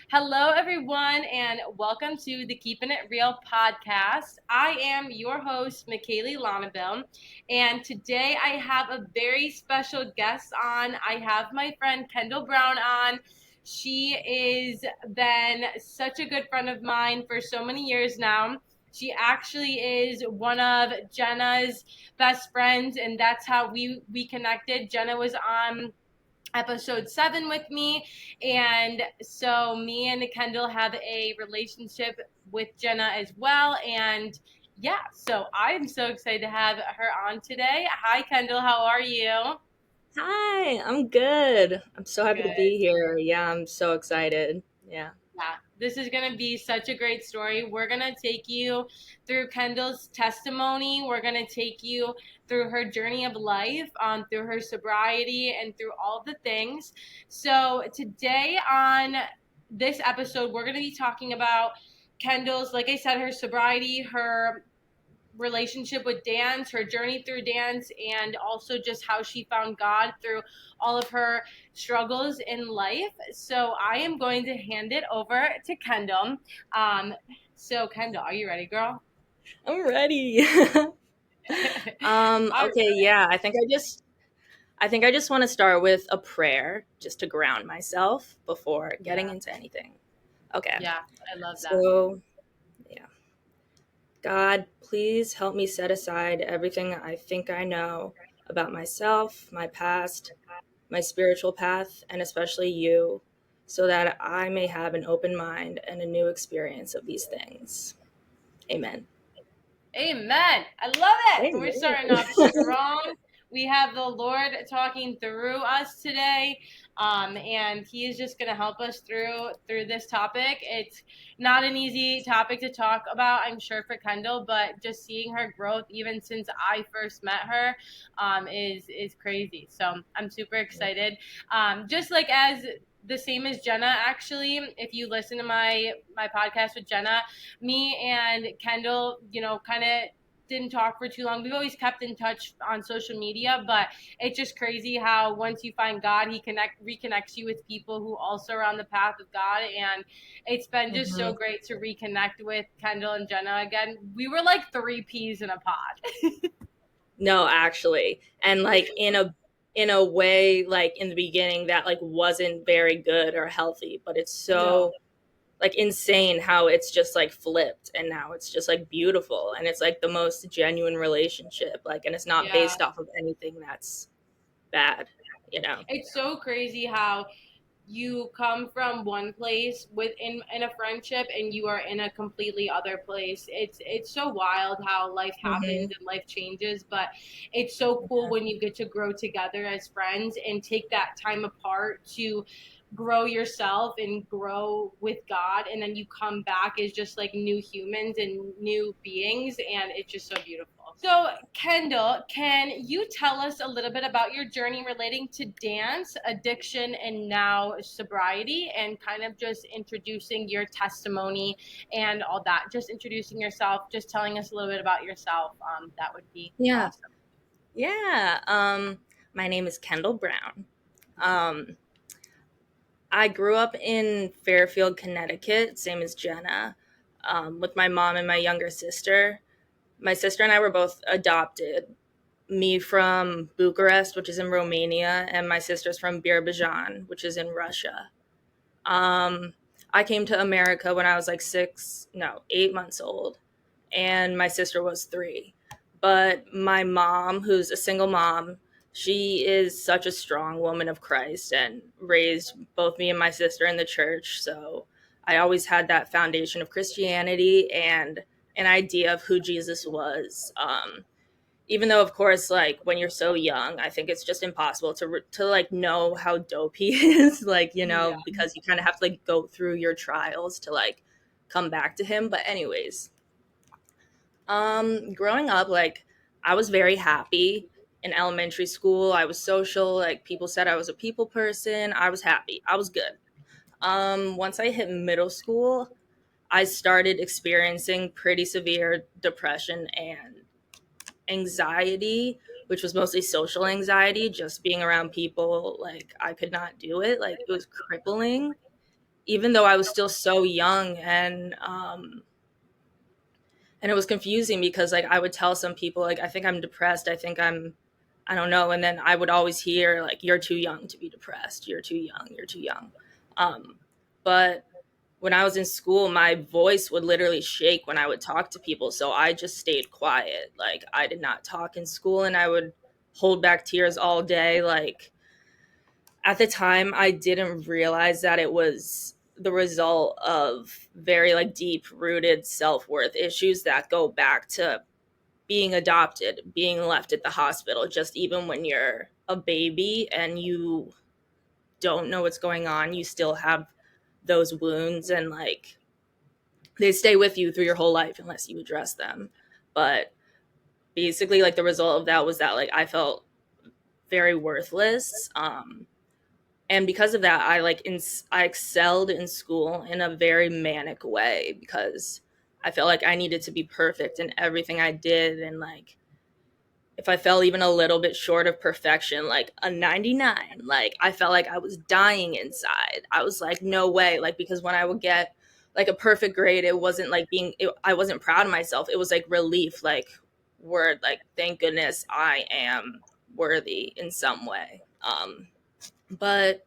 Hello, everyone, and welcome to the Keepin It Real podcast. I am your host, McKaylee Lonaville, and today I have a very special guest on. I have my friend Kendall Brown on. She is been such a good friend of mine for so many years now. She actually is one of Jenna's best friends, and that's how we connected. Jenna was on episode 7 with me, and so me and Kendall have a relationship with Jenna as well. And yeah, so I'm so excited to have her on today. Hi Kendall, how are you? Hi, I'm good. I'm so happy to Good. be here. Yeah, I'm so excited. Yeah. Yeah, this is going to be such a great story. We're going to take you through Kendall's testimony. We're going to take you through her journey of life, through her sobriety, and through all the things. So, today on this episode, we're going to be talking about Kendall's, like I said, her sobriety, her relationship with dance, her journey through dance, and also just how she found God through all of her struggles in life. So I am going to hand it over to Kendall. Um, so Kendall, are you ready, girl? I'm ready. All Okay, right. yeah. I think I just want to start with a prayer just to ground myself before getting Yeah, into anything. Okay. yeah, I love that. So, yeah. God, please help me set aside everything I think I know about myself, my past, my spiritual path, and especially you, so that I may have an open mind and a new experience of these things. Amen. Amen. I love it. We're starting off Amen. strong. We have the Lord talking through us today, and He is just going to help us through this topic. It's not an easy topic to talk about, I'm sure, for Kendall, but just seeing her growth, even since I first met her, is crazy. So I'm super excited. Just like as the same as Jenna, actually, if you listen to my podcast with Jenna, me and Kendall, kind of didn't talk for too long. We've always kept in touch on social media, but it's just crazy how once you find God, He reconnects you with people who also are on the path of God, and it's been just so Mhm. great to reconnect with Kendall and Jenna again. We were like three peas in a pod. No, actually, and like in a way, like in the beginning, that like wasn't very good or healthy, but it's No, so like insane how it's just like flipped, and now it's just like beautiful, and it's like the most genuine relationship, like, and it's not yeah. based off of anything that's bad, you know. It's so crazy how you come from one place within a friendship and you are in a completely other place. It's so wild how life happens Hmm. and life changes, but it's so cool when you get to grow together as friends and take that time apart to grow yourself and grow with God, and then you come back as just like new humans and new beings, and it's just so beautiful. So, Kendall, can you tell us a little bit about your journey relating to dance, addiction, and now sobriety, and kind of just introducing your testimony and all that? Just introducing yourself, just telling us a little bit about yourself. That would be Yeah. awesome. Yeah. My name is Kendall Brown. um I grew up in Fairfield, Connecticut, same as Jenna, with my mom and my younger sister. My sister and I were both adopted. Me from Bucharest, which is in Romania, and my sister's from Azerbaijan, which is in Russia. Um, I came to America when I was like 8 months old, and my sister was 3. But my mom, who's a single mom, she is such a strong woman of Christ and raised both me and my sister in the church. So I always had that foundation of Christianity and an idea of who Jesus was. Even though, of course, like when you're so young, I think it's just impossible to like know how dope he is, like, Yeah. because you kind of have to like go through your trials to like come back to him. But anyways, growing up, like, I was very happy in elementary school. I was social. Like, people said I was a people person. I was happy. I was good. Once I hit middle school, I started experiencing pretty severe depression and anxiety, which was mostly social anxiety, just being around people. Like, I could not do it. Like, it was crippling. even though I was still so young, and it was confusing because like I would tell some people like I think I'm depressed, I don't know, and then I would always hear like you're too young to be depressed, you're too young, you're too young. Um, but when I was in school, my voice would literally shake when I would talk to people, so I just stayed quiet. Like I did not talk in school, and I would hold back tears all day. Like at the time, I didn't realize that it was the result of very like deep rooted self-worth issues that go back to being adopted, being left at the hospital, just even when you're a baby and you don't know what's going on, you still have those wounds, and like they stay with you through your whole life unless you address them. But basically like the result of that was that like I felt very worthless. And because of that, I excelled in school in a very manic way because I felt like I needed to be perfect in everything I did, and like if I fell even a little bit short of perfection, like a 99, like I felt like I was dying inside. I was like, no way. Like, because when I would get like a perfect grade, it wasn't like I wasn't proud of myself. It was like relief, like, word, like, thank goodness I am worthy in some way. But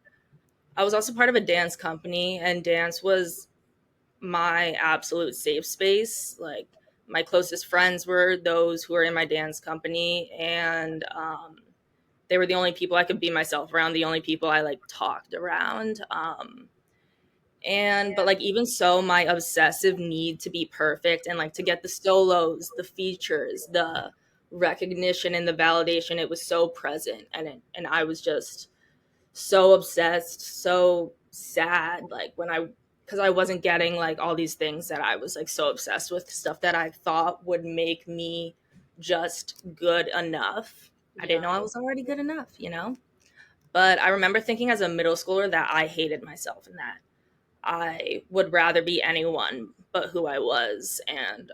I was also part of a dance company, and dance was my absolute safe space. Like my closest friends were those who were in my dance company, and they were the only people I could be myself around, the only people I like talked around. And but like even so, my obsessive need to be perfect and like to get the solos, the features, the recognition and the validation, it was so present, and I was just so obsessed, so sad, like when I because I wasn't getting like all these things that I was like so obsessed with, stuff that I thought would make me just good enough. I didn't Yeah. know I was already good enough, you know? But I remember thinking as a middle schooler that I hated myself and that I would rather be anyone but who I was. And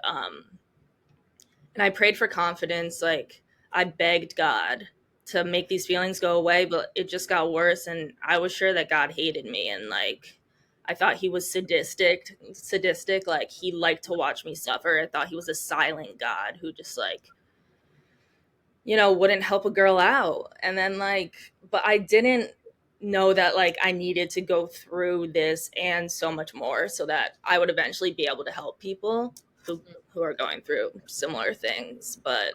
I prayed for confidence. Like I begged God to make these feelings go away, but it just got worse. And I was sure that God hated me. And like, I thought he was sadistic. Like he liked to watch me suffer. I thought he was a silent God who just like, wouldn't help a girl out. And then like, but I didn't know that like I needed to go through this and so much more so that I would eventually be able to help people who are going through similar things. But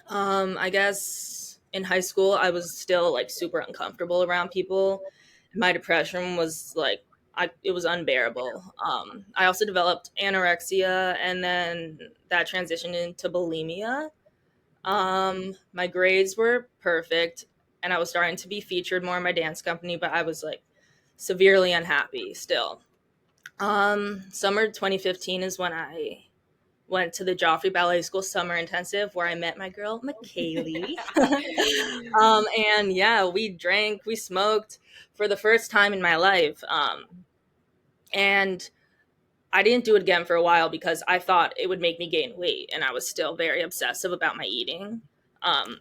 I guess in high school, I was still like super uncomfortable around people. My depression was like, it was unbearable. I also developed anorexia, and then that transitioned into bulimia. My grades were perfect, and I was starting to be featured more in my dance company, but I was like severely unhappy still. Summer 2015 is when I went to the Joffrey Ballet School summer intensive where I met my girl McKaylee. And yeah, we drank, we smoked for the first time in my life. And I didn't do it again for a while because I thought it would make me gain weight, and I was still very obsessive about my eating. Um,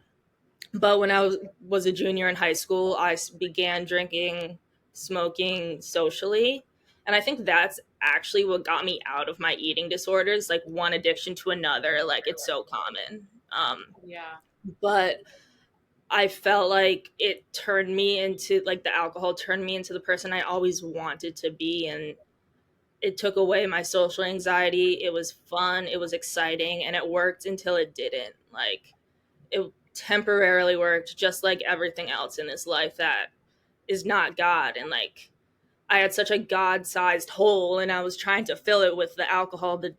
but when I was a junior in high school, I began drinking, smoking socially. And I think that's actually what got me out of my eating disorders, like one addiction to another. Like it's so common. Yeah. But I felt like it turned me into, like, the alcohol turned me into the person I always wanted to be. And it took away my social anxiety. It was fun. It was exciting. And it worked until it didn't. Like, it temporarily worked, just like everything else in this life that is not God. And like I had such a God-sized hole, and I was trying to fill it with the alcohol, the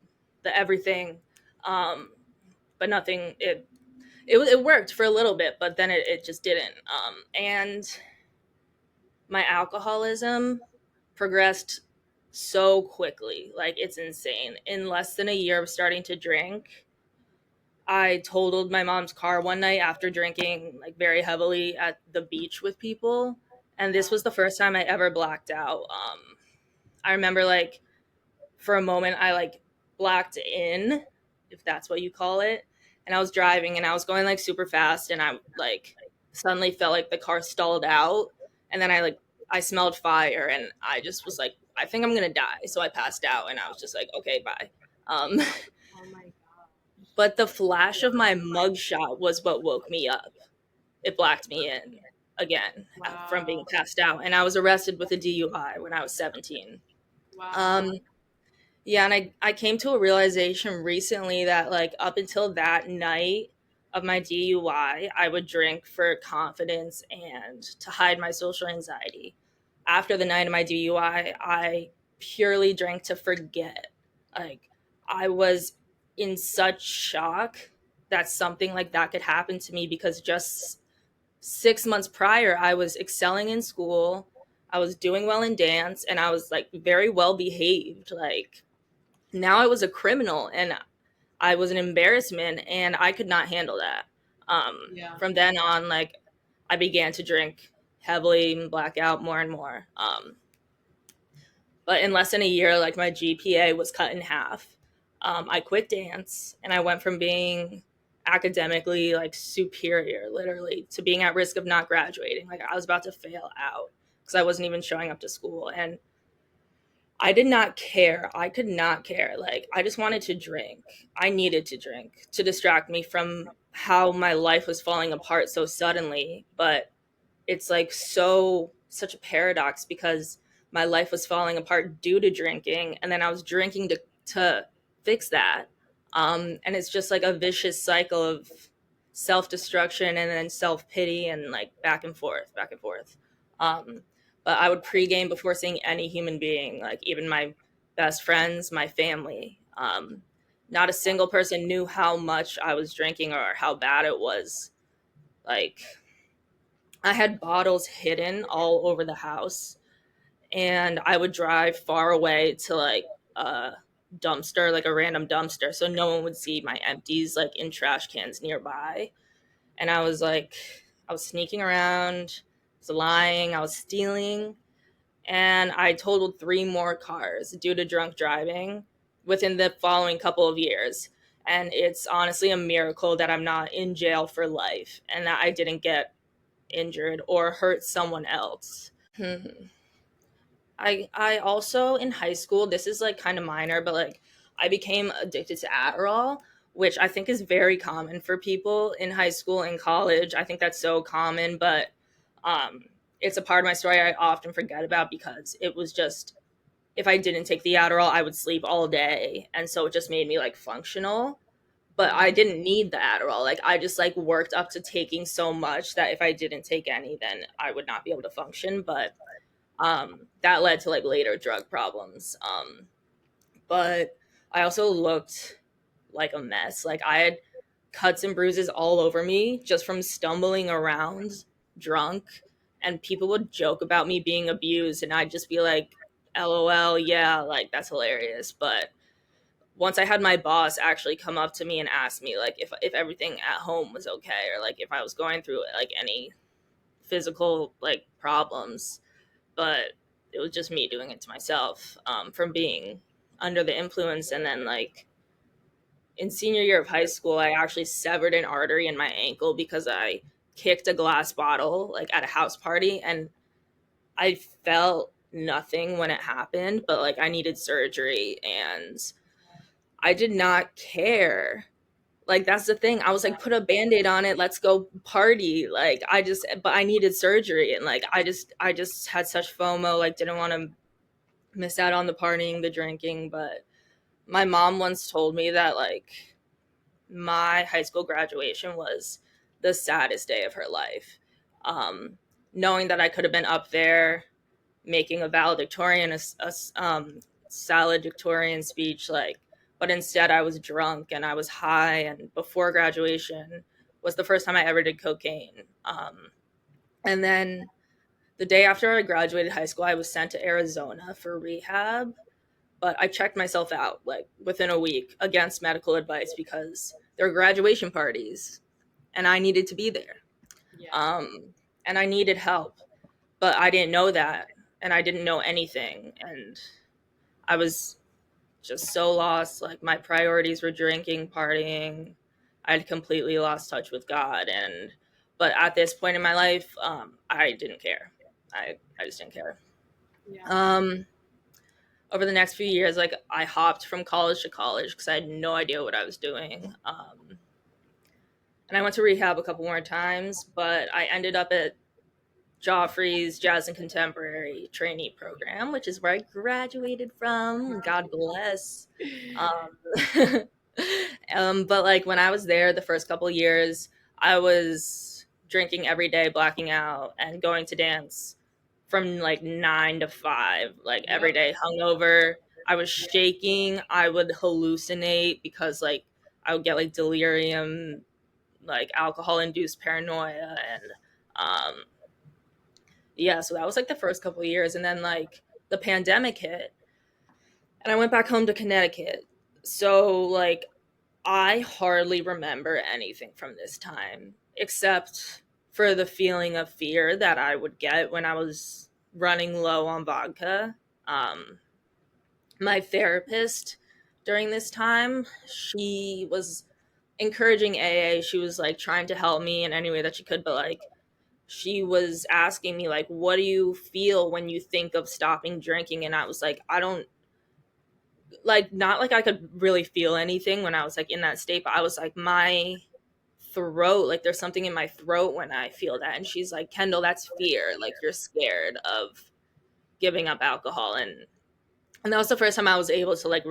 everything. Um, but nothing. It worked for a little bit, but then it just didn't. And my alcoholism progressed so quickly, like it's insane. In less than a year of starting to drink, I totaled my mom's car one night after drinking like very heavily at the beach with people, and this was the first time I ever blacked out. I remember like for a moment I like blacked in, if that's what you call it, and I was driving and I was going like super fast, and I like suddenly felt like the car stalled out, and then I smelled fire, and I just was like I think I'm gonna die. So I passed out and I was just like, okay, bye. Um, Oh my god. but the flash of my mugshot was what woke me up. It blacked me in again from being Wow. passed out. And I was arrested with a DUI when I was 17. Um, Wow. yeah, and I came to a realization recently that like up until that night of my DUI, I would drink for confidence and to hide my social anxiety. After the night of my DUI, I purely drank to forget. Like I was in such shock that something like that could happen to me because just 6 months prior, I was excelling in school. I was doing well in dance and I was like very well behaved. Like now I was a criminal and I was an embarrassment and I could not handle that. Yeah. From then on, like I began to drink heavily and black out more and more. But in less than a year, like my GPA was cut in half. I quit dance and I went from being academically like superior, literally, to being at risk of not graduating. Like I was about to fail out because I wasn't even showing up to school. And I did not care. I could not care. Like, I just wanted to drink. I needed to drink to distract me from how my life was falling apart so suddenly. But it's like such a paradox because my life was falling apart due to drinking. And then I was drinking to fix that. And it's just like a vicious cycle of self destruction and then self pity and like back and forth, back and forth. Um, but I would pregame before seeing any human being, like even my best friends, my family. Not a single person knew how much I was drinking or how bad it was. Like I had bottles hidden all over the house, and I would drive far away to like a dumpster, like a random dumpster, so no one would see my empties like in trash cans nearby. And I was like, I was sneaking around, I was lying, I was stealing, and I totaled three more cars due to drunk driving within the following couple of years. And it's honestly a miracle that I'm not in jail for life and that I didn't get injured or hurt someone else. I also in high school, this is like kind of minor, but like I became addicted to Adderall, which I think is very common for people in high school and college. I think that's so common, but um it's a part of my story I often forget about because it was just if I didn't take the Adderall, I would sleep all day, and so it just made me like functional. But Yeah. I didn't need the Adderall. Like I just like worked up to taking so much that if I didn't take any, then I would not be able to function. But that led to like later drug problems. But I also looked like a mess. Like I had cuts and bruises all over me just from stumbling around drunk, and people would joke about me being abused, and I'd just be like, "LOL, yeah, like that's hilarious." But once I had my boss actually come up to me and ask me like if everything at home was okay or like if I was going through like any physical like problems, but it was just me doing it to myself from being under the influence. And then like in senior year of high school, I actually severed an artery in my ankle because I kicked a glass bottle like at a house party, and I felt nothing when it happened, but like I needed surgery and I did not care. Like that's the thing. I was like, put a band-aid on it, let's go party. Like but I needed surgery, and like I just had such FOMO, like didn't want to miss out on the partying, the drinking. But my mom once told me that like my high school graduation was the saddest day of her life. Knowing that I could have been up there making a valedictorian, a salutatorian speech, like, but instead I was drunk and I was high. And before graduation was the first time I ever did cocaine. And then the day after I graduated high school, I was sent to Arizona for rehab. But I checked myself out like within a week against medical advice because there were graduation parties and I needed to be there. Yeah. Um, and I needed help, but I didn't know that, and I didn't know anything, and I was just so lost. Like my priorities were drinking, partying. I'd completely lost touch with God, and but at this point in my life, I didn't care. I just didn't care. Yeah. Um, over the next few years, like I hopped from college to college because I had no idea what I was doing. And I went to rehab a couple more times, but I ended up at Joffrey's Jazz and Contemporary trainee program, which is where I graduated from. God bless. Um, but like when I was there, the first couple years, I was drinking every day, blacking out, and going to dance from like 9 to 5, like every Yep. day, hungover. I was shaking. I would hallucinate because like I would get like delirium, like alcohol induced paranoia, and um, yeah. So that was like the first couple of years, and then like the pandemic hit, and I went back home to Connecticut. So like I hardly remember anything from this time except for the feeling of fear that I would get when I was running low on vodka. Um, my therapist during this time, she was encouraging AA. She was like trying to help me in any way that she could, but like she was asking me like, what do you feel when you think of stopping drinking? And I was like, I don't, like, not like I could really feel anything when I was like in that state, but I was like, my throat, like there's something in my throat when I feel that. And she's like, Kendall, that's fear. Like you're scared of giving up alcohol. And that was the first time I was able to like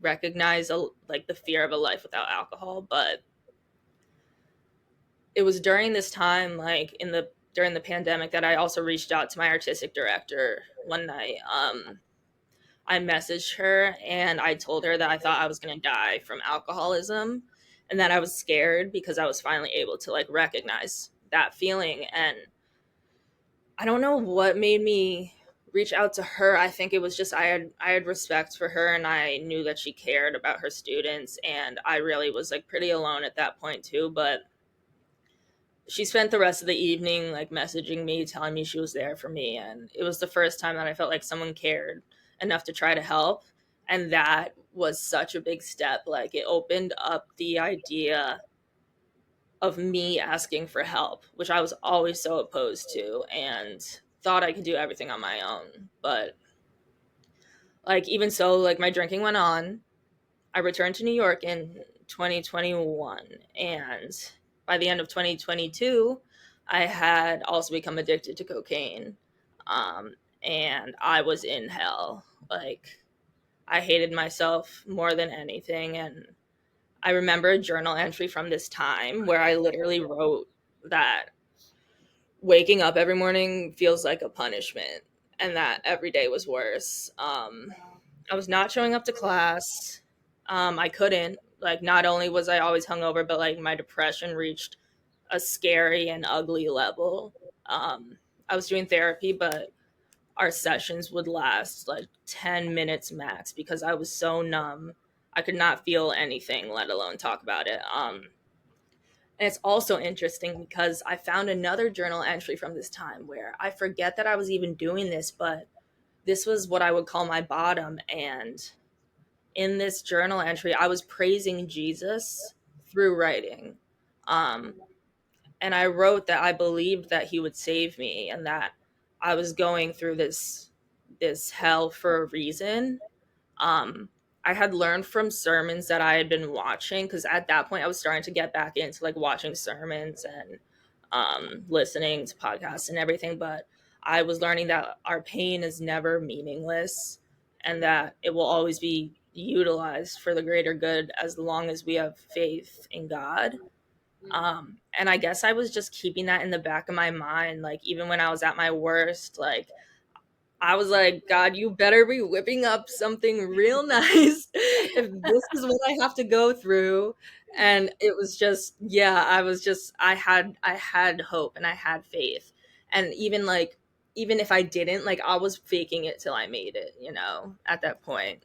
recognize like the fear of a life without alcohol. But it was during this time, like in the during the pandemic, that I also reached out to my artistic director one night. I messaged her and I told her that I thought I was going to die from alcoholism and that I was scared because I was finally able to like recognize that feeling. And I don't know what made me reach out to her. I think it was just I had respect for her and I knew that she cared about her students, and I really was like pretty alone at that point too. But she spent the rest of the evening like messaging me, telling me she was there for me, and it was the first time that I felt like someone cared enough to try to help. And that was such a big step. Like it opened up the idea of me asking for help, which I was always so opposed to and thought I could do everything on my own. But like even so, like my drinking went on. I returned to New York in 2021, and by the end of 2022, I had also become addicted to cocaine. Um, and I was in hell. Like I hated myself more than anything. And I remember a journal entry from this time where I literally wrote that waking up every morning feels like a punishment and that every day was worse. I was not showing up to class. I couldn't. Like, not only was I always hungover, but like my depression reached a scary and ugly level. I was doing therapy, but our sessions would last like 10 minutes max because I was so numb. I could not feel anything, let alone talk about it. And it's also interesting because I found another journal entry from this time where I forget that I was even doing this, but this was what I would call my bottom. And in this journal entry, I was praising Jesus through writing. Um, and I wrote that I believed that he would save me and that I was going through this hell for a reason. um I had learned from sermons that I had been watching, because at that point I was starting to get back into like watching sermons and listening to podcasts and everything. But I was learning that our pain is never meaningless and that it will always be utilized for the greater good as long as we have faith in God. And I guess I was just keeping that in the back of my mind, like even when I was at my worst. Like I was like, God, you better be whipping up something real nice if this is what I have to go through. And it was just, yeah, I had hope and I had faith. And even like, even if I didn't, like I was faking it till I made it, at that point.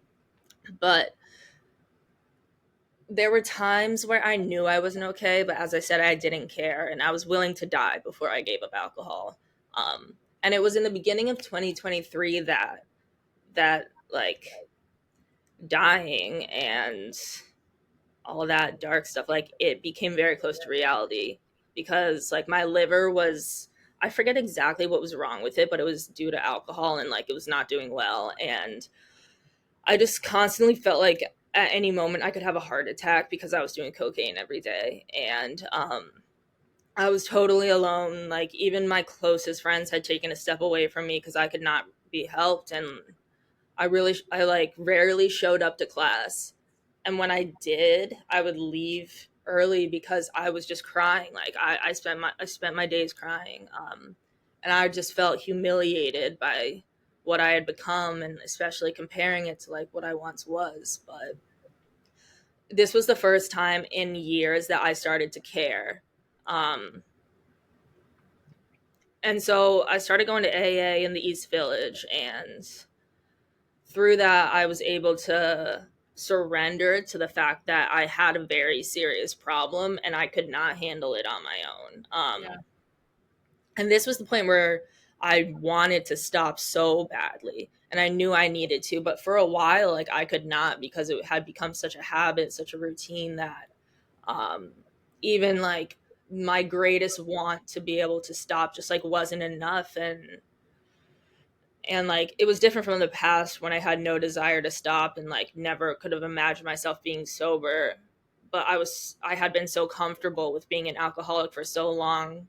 But there were times where I knew I wasn't okay, but as I said, I didn't care and I was willing to die before I gave up alcohol. And it was in the beginning of 2023 that like dying and all that dark stuff, like it became very close to reality, because like my liver was, I forget exactly what was wrong with it, but it was due to alcohol and like it was not doing well. And I just constantly felt like at any moment I could have a heart attack because I was doing cocaine every day. And I was totally alone. Like, even my closest friends had taken a step away from me because I could not be helped. And I like rarely showed up to class. And when I did, I would leave early because I was just crying. Like, I spent my days crying. And I just felt humiliated by what I had become, and especially comparing it to like what I once was. But this was the first time in years that I started to care. Um, and so I started going to AA in the East Village, and through that, I was able to surrender to the fact that I had a very serious problem and I could not handle it on my own. Yeah. And this was the point where I wanted to stop so badly, and I knew I needed to, but for a while, like, I could not because it had become such a habit, such a routine that um, even like my greatest want to be able to stop just like wasn't enough. And like it was different from the past when I had no desire to stop and like never could have imagined myself being sober. But I had been so comfortable with being an alcoholic for so long.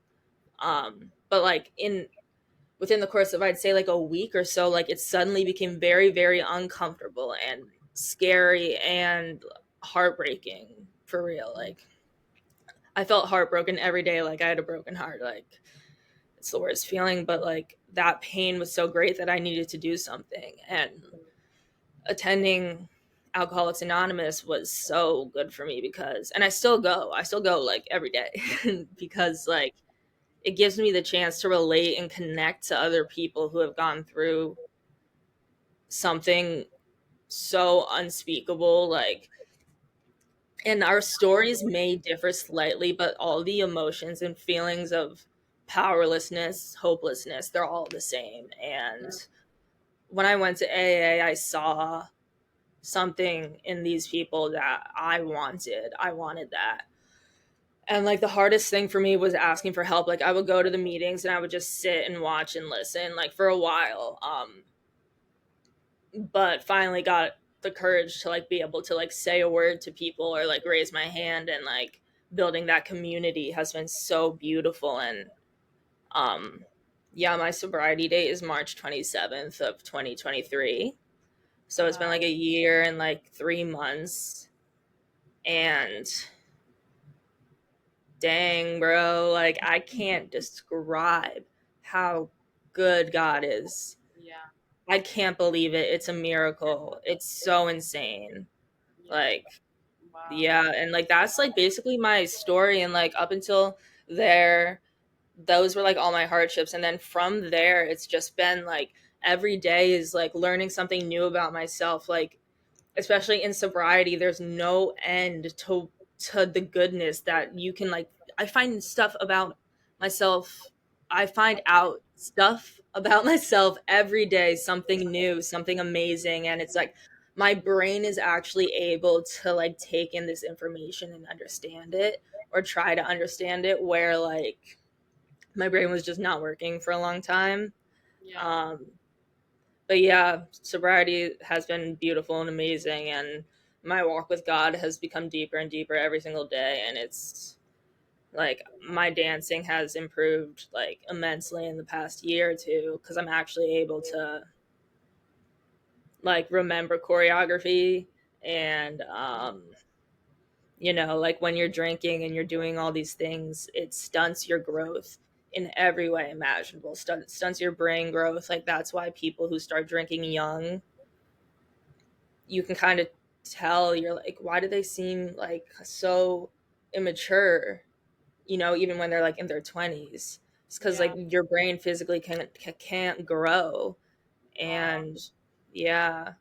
But like in within the course of, I'd say, like a week or so, like it suddenly became very, very uncomfortable and scary and heartbreaking, for real. Like, I felt heartbroken every day, like I had a broken heart. Like, it's the worst feeling, but like that pain was so great that I needed to do something. And attending Alcoholics Anonymous was so good for me because, and I still go like every day because like it gives me the chance to relate and connect to other people who have gone through something so unspeakable. Like, and our stories may differ slightly, but all the emotions and feelings of powerlessness, hopelessness, they're all the same. And when I went to AA, I saw something in these people that I wanted. I wanted that. And like the hardest thing for me was asking for help. Like, I would go to the meetings and I would just sit and watch and listen like for a while. But finally got the courage to like be able to like say a word to people or like raise my hand. And like building that community has been so beautiful. And um yeah, my sobriety date is March 27th of 2023. So it's been Wow. like a year and like 3 months. And dang, bro, like I can't describe how good God is. Yeah. I can't believe it. It's a miracle. It's so insane. Yeah. Like, Wow. yeah, and like that's like basically my story. And like up until there, those were like all my hardships. And then from there, it's just been like every day is like learning something new about myself. Like, especially in sobriety, there's no end to the goodness that you can like. I find stuff about myself. I find out stuff about myself every day, something new, something amazing. And it's like my brain is actually able to like take in this information and understand it, or try to understand it, where like my brain was just not working for a long time. Yeah. um but yeah, sobriety has been beautiful and amazing, and my walk with God has become deeper and deeper every single day. And it's like my dancing has improved like immensely in the past year or two because I'm actually able to like remember choreography. And like when you're drinking and you're doing all these things, it stunts your growth in every way imaginable. Stunts your brain growth. Like, that's why people who start drinking young, you can kind of tell, you're like, why do they seem like so immature, even when they're like in their 20s? It's because like Yeah. your brain physically can't grow. Wow. And yeah,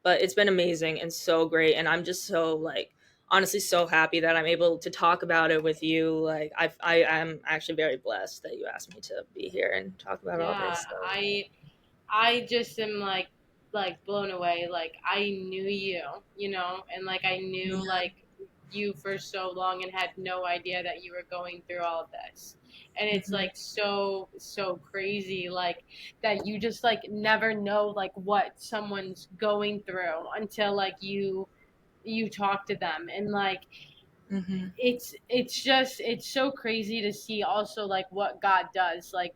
but it's been amazing and so great. And I'm just so like honestly so happy that I'm able to talk about it with you. Like, I am actually very blessed that you asked me to be here and talk about all Yeah. this. So I just am like blown away. Like I knew you, and like I knew yeah. like you for so long and had no idea that you were going through all of this. And it's Mm-hmm. like so crazy, like that you just like never know like what someone's going through until like you talk to them. And like Mm-hmm. it's so crazy to see also like what God does. Like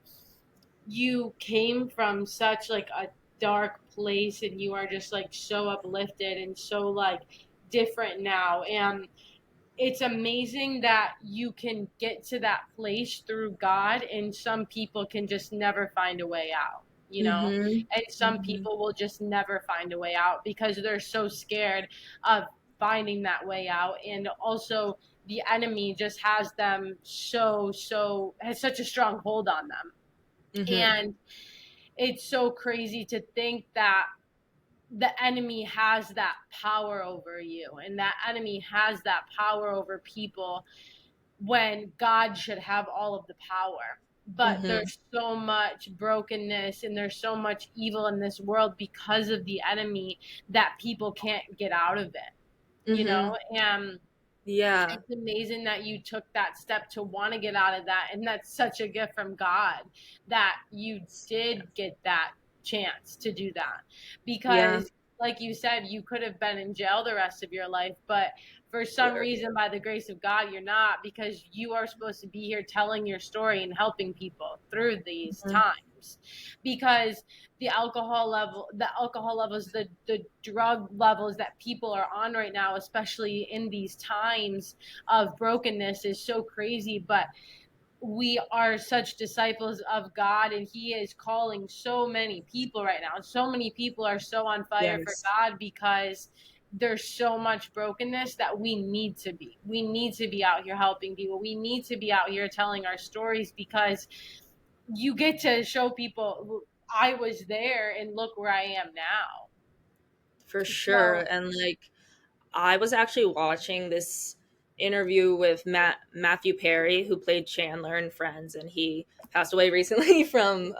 you came from such like a dark place and you are just like so uplifted and so like different now. And it's amazing that you can get to that place through God, and some people can just never find a way out, you know? Mm-hmm. And some Mm-hmm. people will just never find a way out because they're so scared of finding that way out. And also, the enemy just has them has such a strong hold on them. Mm-hmm. And it's so crazy to think that the enemy has that power over you, and that enemy has that power over people when God should have all of the power. But Mm-hmm. there's so much brokenness and there's so much evil in this world because of the enemy that people can't get out of it, you Mm-hmm. know? And Yeah. it's amazing that you took that step to want to get out of that. And that's such a gift from God that you did get that chance to do that. Yeah. Because, like you said, you could have been in jail the rest of your life, but for some Literally. reason, by the grace of God, you're not, because you are supposed to be here telling your story and helping people through these Mm-hmm. times. Because the alcohol levels, the drug levels that people are on right now, especially in these times of brokenness, is so crazy. But we are such disciples of God, and He is calling so many people right now. So many people are so on fire for Yes, God because there's so much brokenness that we need to be. We need to be out here helping people. We need to be out here telling our stories, because you get to show people I was there and look where I am now. for sure. So And like, I was actually watching this interview with Matthew Perry, who played Chandler in Friends, and he passed away recently from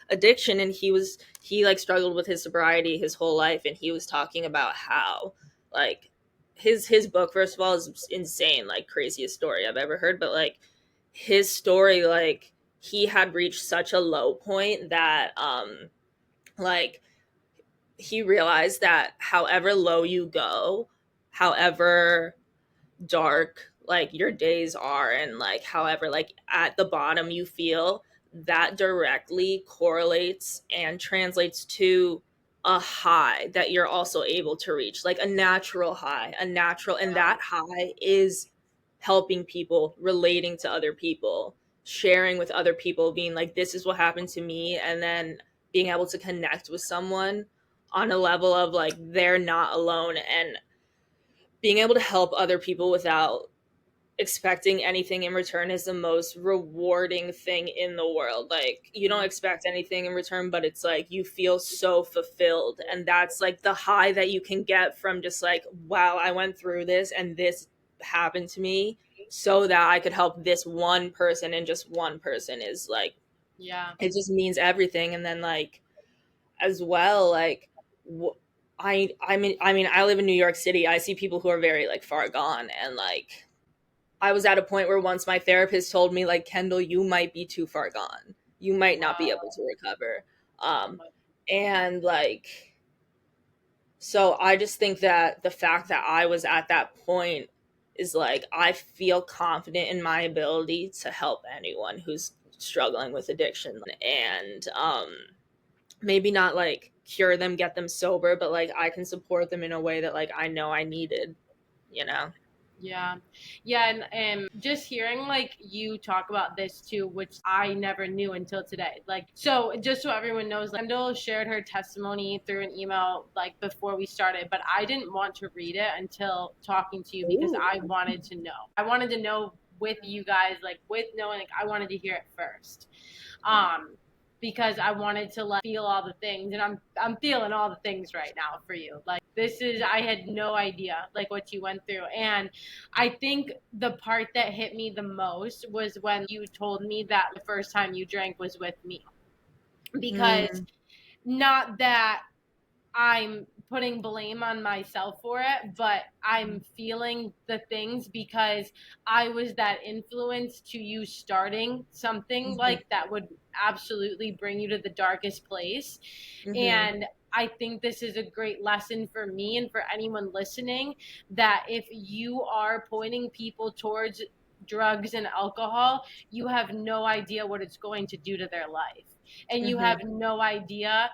addiction. And he like struggled with his sobriety his whole life, and he was talking about how like his book, first of all, is insane, like craziest story I've ever heard. But like his story, like he had reached such a low point that like he realized that however low you go, however dark like your days are, and like however like at the bottom you feel, that directly correlates and translates to a high that you're also able to reach, like a natural high, a natural, and yeah, that high is helping people, relating to other people, sharing with other people, being like, this is what happened to me, and then being able to connect with someone on a level of like they're not alone, and being able to help other people without expecting anything in return is the most rewarding thing in the world. Like you don't expect anything in return, but it's like you feel so fulfilled, and that's like the high that you can get from just like, wow, I went through this and this happened to me so that I could help this one person, and just one person is like, yeah, it just means everything. And then like as well, like I mean I live in New York City. I see people who are very like far gone, and like I was at a point where once my therapist told me like, Kendall, you might be too far gone. You might not be able wow, to recover. And like so I just think that the fact that I was at that point is like I feel confident in my ability to help anyone who's struggling with addiction, and maybe not like cure them, get them sober, but like I can support them in a way that like I know I needed, you know. yeah, yeah. And just hearing like you talk about this too, which I never knew until today. Like, so just so everyone knows, like, Kendall shared her testimony through an email like before we started, but I didn't want to read it until talking to you because Ooh. I wanted to know. I wanted to know with you guys, like with knowing, like I wanted to hear it first. Um, because I wanted to like feel all the things, and I'm feeling all the things right now for you. Like this is, I had no idea like what you went through. And I think the part that hit me the most was when you told me that the first time you drank was with me. Because Mm, not that I'm putting blame on myself for it, but I'm feeling the things because I was that influence to you starting something Mhm. like that would absolutely bring you to the darkest place. Mhm. And I think this is a great lesson for me and for anyone listening, that if you are pointing people towards drugs and alcohol, you have no idea what it's going to do to their life. And you have Mhm. no idea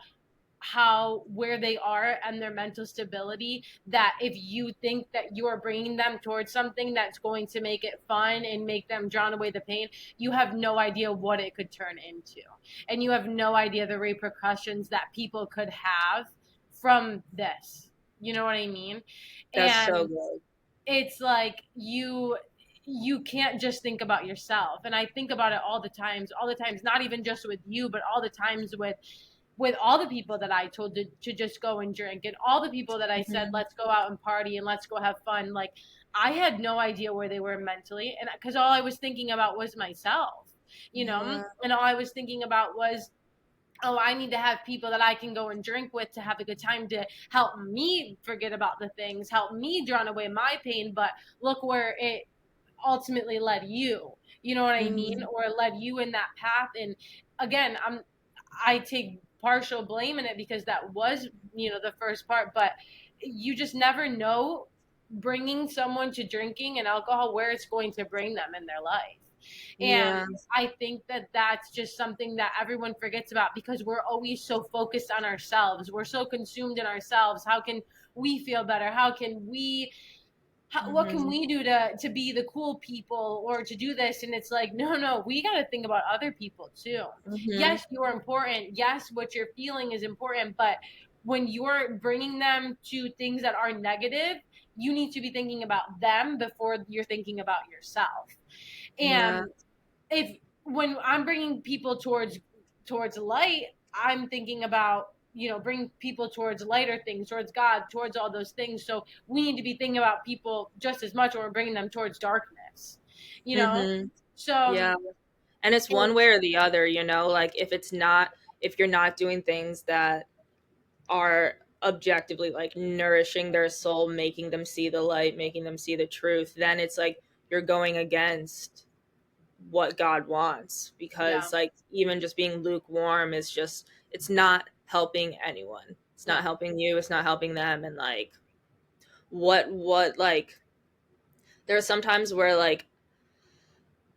how where they are and their mental stability, that if you think that you are bringing them towards something that's going to make it fun and make them drown away the pain, you have no idea what it could turn into, and you have no idea the repercussions that people could have from this. You know what I mean? That's so And good. it's like you can't just think about yourself. And I think about it all the times, not even just with you, but all the times with all the people that I told to just go and drink, and all the people that I said, Mhm. let's go out and party and let's go have fun. Like, I had no idea where they were mentally. And because all I was thinking about was myself, you know, Yeah. and all I was thinking about was, oh, I need to have people that I can go and drink with to have a good time, to help me forget about the things, help me drown away my pain. But look where it ultimately led you. You know what I mean? Mhm. Or led you in that path. And again, I take partial blame in it because that was, the first part, but you just never know bringing someone to drinking and alcohol where it's going to bring them in their life. And Yeah. I think that that's just something that everyone forgets about because we're always so focused on ourselves. We're so consumed in ourselves. How can we feel better? What can Mhm. we do to be the cool people or to do this? And it's like, no, we got to think about other people too. Mhm. Yes, you're important. Yes, what you're feeling is important, but when you're bringing them to things that are negative, you need to be thinking about them before you're thinking about yourself. Yeah. And if when I'm bringing people towards light, I'm thinking about, bring people towards lighter things, towards God, towards all those things. So we need to be thinking about people just as much when we're bringing them towards darkness, you know. Mhm. So Yeah. And it's one way or the other, like if you're not doing things that are objectively like nourishing their soul, making them see the light, making them see the truth, then it's like you're going against what God wants, yeah, because like even just being lukewarm is just, it's not helping anyone. It's no, not helping you, it's not helping them. And like what like there are some times where like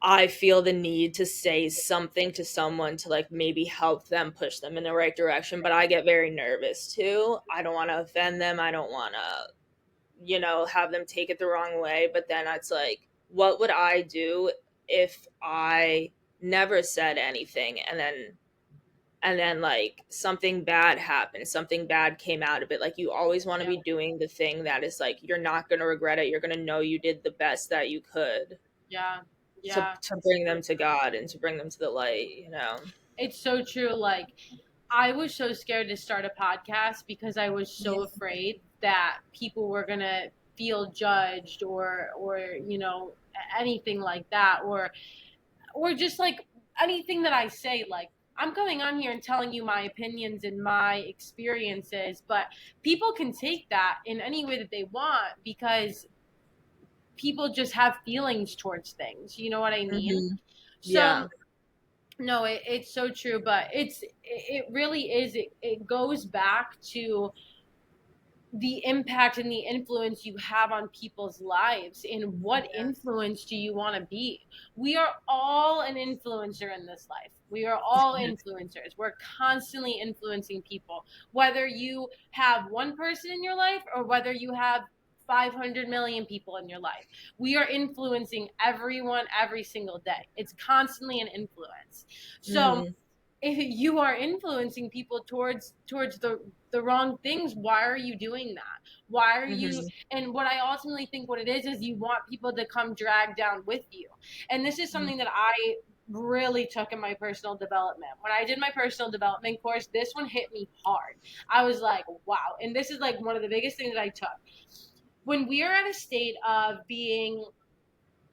I feel the need to say something to someone to like maybe help them push them in the right direction, but I get very nervous too. I don't want to offend them. I don't want to, have them take it the wrong way. But then it's like, what would I do if I never said anything and then like something bad happened, something bad came out of it? Like, you always want to yeah, be doing the thing that is like, you're not going to regret it. You're going to know you did the best that you could yeah, to yeah. to bring them to God and to bring them to the light. It's so true. Like, I was so scared to start a podcast because I was Yeah. so afraid that people were gonna feel judged, or anything like that, or just like anything that I say. Like, I'm going on here and telling you my opinions and my experiences, but people can take that in any way that they want because people just have feelings towards things. You know what I mean? Hmm. So Yeah. no, it's so true, but it really is. It goes back to the impact and the influence you have on people's lives, and what influence do you want to be. We are all an influencer in this life. We are all influencers. We're constantly influencing people, whether you have one person in your life or whether you have 500 million people in your life. We are influencing everyone every single day. It's constantly an influence. So Hmm. if you are influencing people towards the wrong things, why are you doing that? Why are you? Hmm. And what I ultimately think what it is you want people to come drag down with you. And this is something that I really took in my personal development. When I did my personal development course, this one hit me hard. I was like, wow. And this is like one of the biggest things that I took. When we are at a state of being,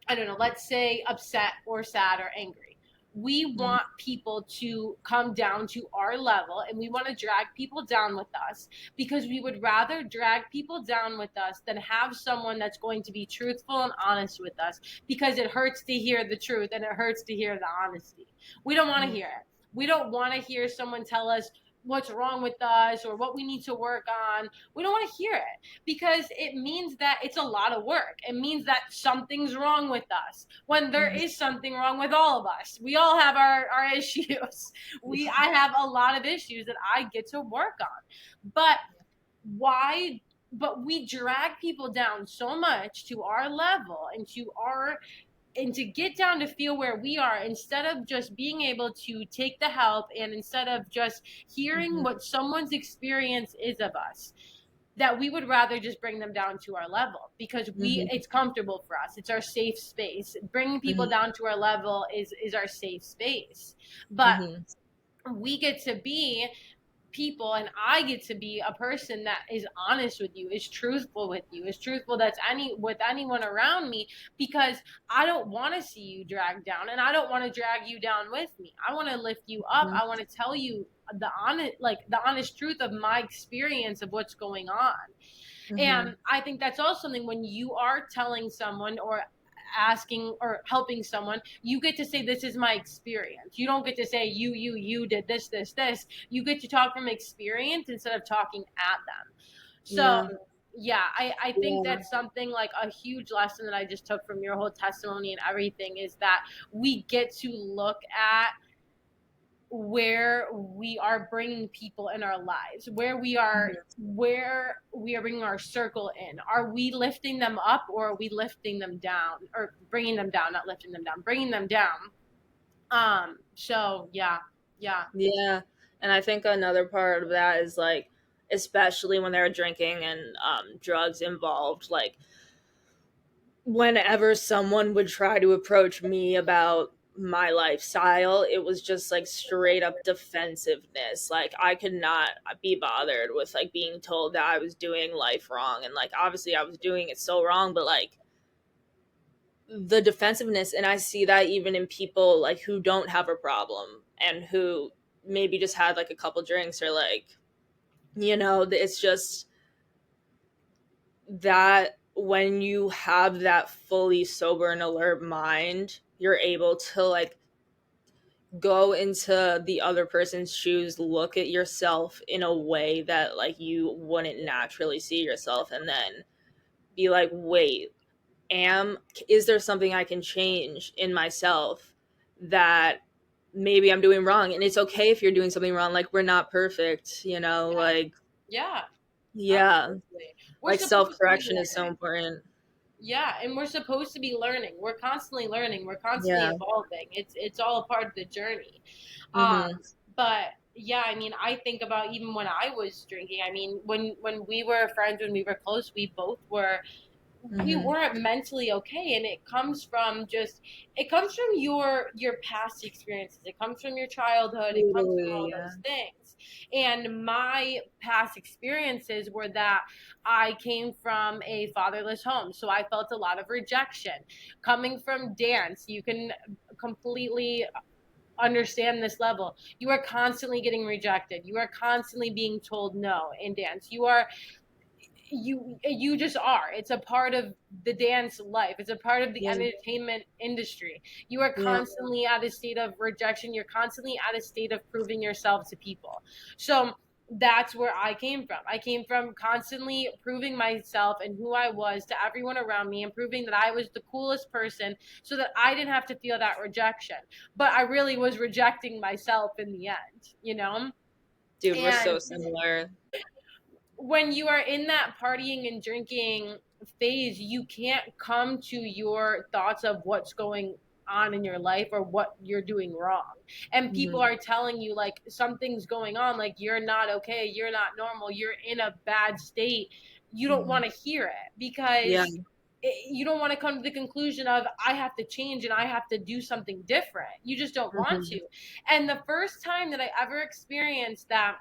I don't know, let's say upset or sad or angry, We Mhm. want people to come down to our level, and we want to drag people down with us, because we would rather drag people down with us than have someone that's going to be truthful and honest with us, because it hurts to hear the truth and it hurts to hear the honesty. We don't want to hear it. We don't want to hear someone tell us what's wrong with us or what we need to work on. We don't want to hear it, because it means that it's a lot of work. It means that something's wrong with us, when there Mhm. is something wrong with all of us. We all have our issues. I have a lot of issues that I get to work on. But why but we drag people down so much to our level and to get down to feel where we are, instead of just being able to take the help, and instead of just hearing Mhm. what someone's experience is of us, that we would rather just bring them down to our level, because Mhm. it's comfortable for us. It's our safe space. Bringing people Mhm. down to our level is our safe space. But Mhm. we get to be people, and I get to be a person that is honest with you, is truthful with you, is truthful that's any with anyone around me, because I don't want to see you dragged down, and I don't want to drag you down with me. I want to lift you up. Mhm. I want to tell you the honest truth of my experience of what's going on. Mhm. And I think that's also something, when you are telling someone or asking or helping someone, you get to say, this is my experience. You don't get to say, you did this. You get to talk from experience instead of talking at them. So Yeah. yeah, I think Yeah. that's something like a huge lesson that I just took from your whole testimony and everything, is that we get to look at where we are bringing people in our lives, Mhm. where we are bringing our circle in. Are we lifting them up, or are we lifting them down, or bringing them down, not lifting them down, bringing them down? So yeah, yeah, Yeah. And I think another part of that is like, especially when there are drinking and drugs involved, like whenever someone would try to approach me about my lifestyle, it was just like straight up defensiveness. Like I could not be bothered with like being told that I was doing life wrong, and like obviously I was doing it so wrong, but like the defensiveness, and I see that even in people like who don't have a problem and who maybe just had like a couple drinks, or like, it's just that when you have that fully sober and alert mind, you're able to like go into the other person's shoes, look at yourself in a way that like you wouldn't naturally see yourself, and then be like, wait, am is there something I can change in myself that maybe I'm doing wrong? And it's okay if you're doing something wrong. Like we're not perfect, like yeah, yeah, absolutely. We're like supposed to be self-correction is so learning. important. Yeah, and we're supposed to be learning. We're constantly learning. We're constantly Yeah. evolving. It's all a part of the journey. Um, Mhm. but yeah, I mean, I think about even when I was drinking. I mean, when we were friends, when we were close, we Mhm. weren't mentally okay, and it comes from your past experiences. It comes from your childhood. It comes from Totally, all yeah. those things. And my past experiences were that I came from a fatherless home, so I felt a lot of rejection. Coming from dance, you can completely understand this level. You are constantly getting rejected. You are constantly being told no in dance. You just are. It's a part of the dance life. It's a part of the Yeah. entertainment industry. You are Yeah. constantly at a state of rejection. You're constantly at a state of proving yourself to people. So that's where I came from. I came from constantly proving myself and who I was to everyone around me, and proving that I was the coolest person, so that I didn't have to feel that rejection. But I really was rejecting myself in the end. Dude, we're And so similar. when you are in that partying and drinking phase, you can't come to your thoughts of what's going on in your life or what you're doing wrong. And people Mhm. are telling you like something's going on, like you're not okay, you're not normal, you're in a bad state. You don't Mhm. want to hear it, Yeah. because you don't want to come to the conclusion of I have to change and I have to do something different. You just don't want Mhm. to. And the first time that I ever experienced that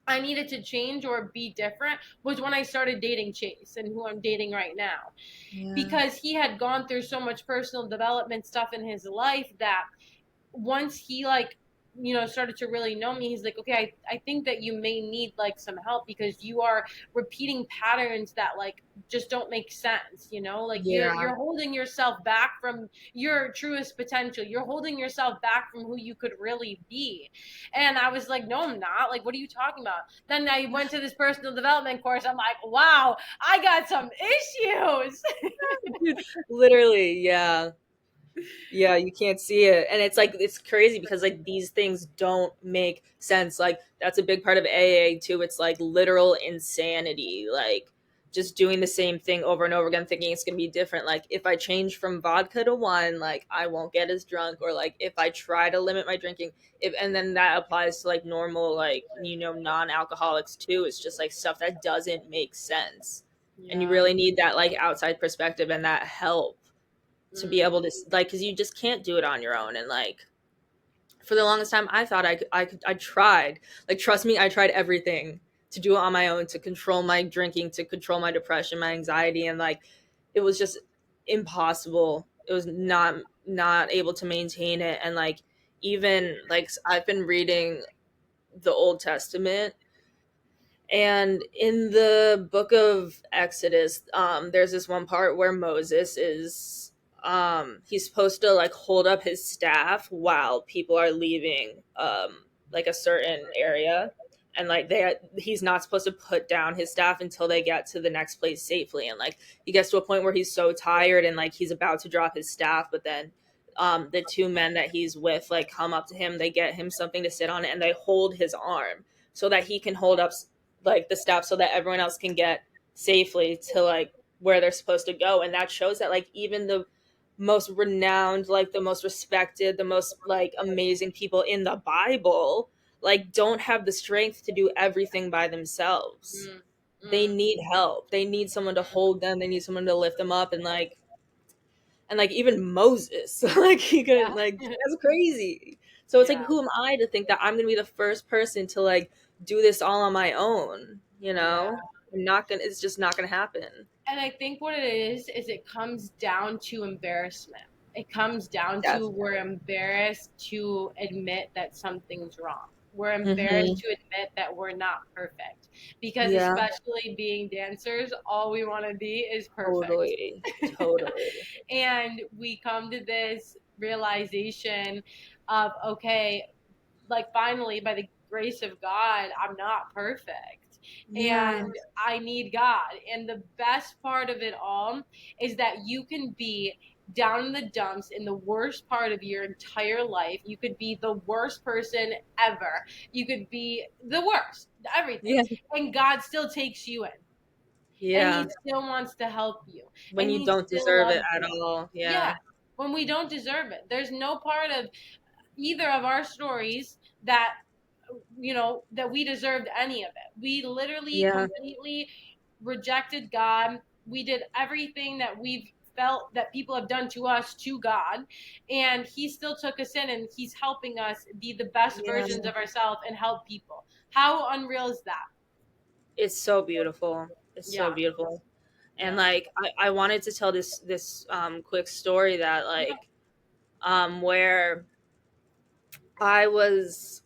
I needed to change or be different was when I started dating Chase, and who I'm dating right now, Yeah. because he had gone through so much personal development stuff in his life that once he like, started to really know me, he's like, okay, I think that you may need like some help because you are repeating patterns that like just don't make sense, like Yeah. you're holding yourself back from your truest potential. You're holding yourself back from who you could really be. And I was like, no, I'm not. Like, what are you talking about? Then I went to this personal development course. I'm like, wow, I got some issues. Dude, literally, yeah. Yeah, you can't see it. And it's like it's crazy because like these things don't make sense. Like that's a big part of AA too. It's like literal insanity. Like just doing the same thing over and over again thinking it's going to be different. Like if I change from vodka to wine, like I won't get as drunk, or like if I try to limit my drinking, if and then that applies to like normal like non-alcoholics too. It's just like stuff that doesn't make sense. And you Yeah. really need that like outside perspective and that help to be Mm, able to like because you just can't do it on your own. And like for the longest time I thought I tried, like trust me, I tried everything to do it on my own, to control my drinking, to control my depression, my anxiety, and like it was just impossible. It was not able to maintain it. And like even like I've been reading the Old Testament, and in the book of Exodus, there's this one part where Moses is, he's supposed to like hold up his staff while people are leaving, like a certain area, and like he's not supposed to put down his staff until they get to the next place safely. And like he gets to a point where he's so tired and like he's about to drop his staff, but then, the two men that he's with like come up to him, they get him something to sit on, and they hold his arm so that he can hold up like the steps so that everyone else can get safely to like where they're supposed to go. And that shows that like even the most renowned, like the most respected, the most like amazing people in the Bible like don't have the strength to do everything by themselves. mm, They mm, need help, they need someone to hold them, they need someone to lift them up. And like even Moses, like he couldn't, like yeah. that's crazy. So it's like, Yeah. who am I to think that I'm gonna be the first person to like do this all on my own? You Yeah. know, I'm not gonna. It's just not gonna happen. And I think what it is it comes down to embarrassment. It comes down to Definitely. we're embarrassed to admit that something's wrong. We're embarrassed Mm-hmm. to admit that we're not perfect. Because Yeah. especially being dancers, all we want to be is perfect. Totally. Totally. And we come to this realization of, okay, like finally by the grace of God, I'm not perfect Yeah. and I need God. And the best part of it all is that you can be down in the dumps in the worst part of your entire life. You could be the worst person ever. You could be the worst, everything. Yeah. And God still takes you in. And he Yeah. still wants to help you. When And you he don't still deserve it loves at you. all. Yeah. Yeah. When we don't deserve it. There's no part of either of our stories that that we deserved any of it. We literally Yeah. completely rejected God. We did everything that we've felt that people have done to us to God, and he still took us in, and he's helping us be the best Yeah. versions of ourselves and help people. How unreal is that? It's so beautiful. It's so Yeah. beautiful. And Yeah. like I wanted to tell this quick story that Yeah. like where I was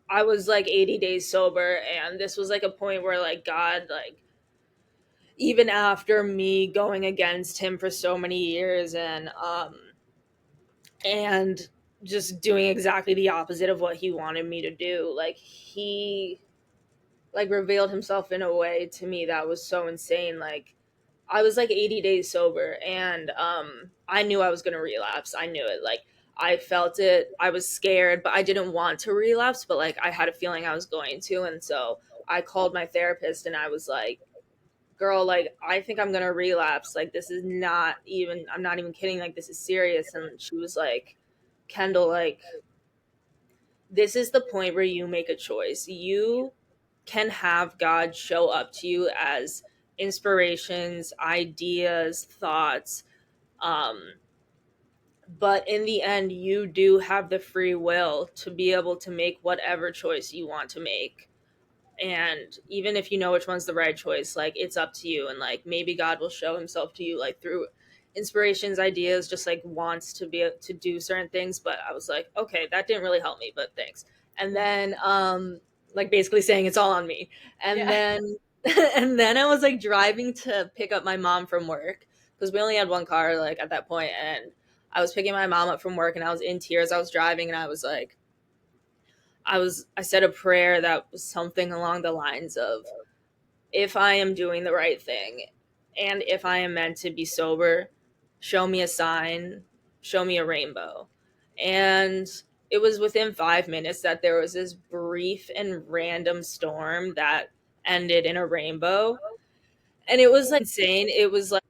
I was like 80 days sober, and this was like a point where like God, like even after me going against him for so many years, and just doing exactly the opposite of what he wanted me to do, like he like revealed himself in a way to me that was so insane. Like I was like 80 days sober, and I knew I was going to relapse. I knew it. Like I felt it. I was scared, but I didn't want to relapse, but like I had a feeling I was going to. And so I called my therapist and I was like, "Girl, like I think I'm going to relapse. Like this is not even I'm not even kidding. Like this is serious." And she was like, "Kendall, like this is the point where you make a choice. You can have God show up to you as inspirations, ideas, thoughts. Um, but in the end, you do have the free will to be able to make whatever choice you want to make. And even if you know which one's the right choice, like it's up to you. And like maybe God will show himself to you like through inspirations, ideas, just like wants to be to do certain things. But I was like, okay, that didn't really help me, but thanks. And then like basically saying it's all on me. And Yeah. then and then I was like driving to pick up my mom from work because we only had one car like at that point, and I was picking my mom up from work and I was in tears. I was driving and I was like, I said a prayer that was something along the lines of, if I am doing the right thing and if I am meant to be sober, show me a sign, show me a rainbow. And it was within 5 minutes that there was this brief and random storm that ended in a rainbow. And it was like insane. I was like,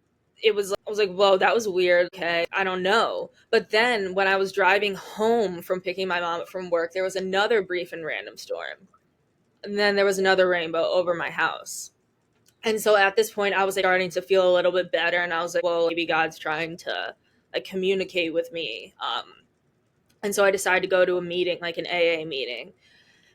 whoa, that was weird. Okay, I don't know. But then when I was driving home from picking my mom up from work, there was another brief and random storm. And then there was another rainbow over my house. And so at this point, I was like starting to feel a little bit better, and I was like, well, maybe God's trying to like communicate with me. And so I decided to go to a meeting, like an AA meeting.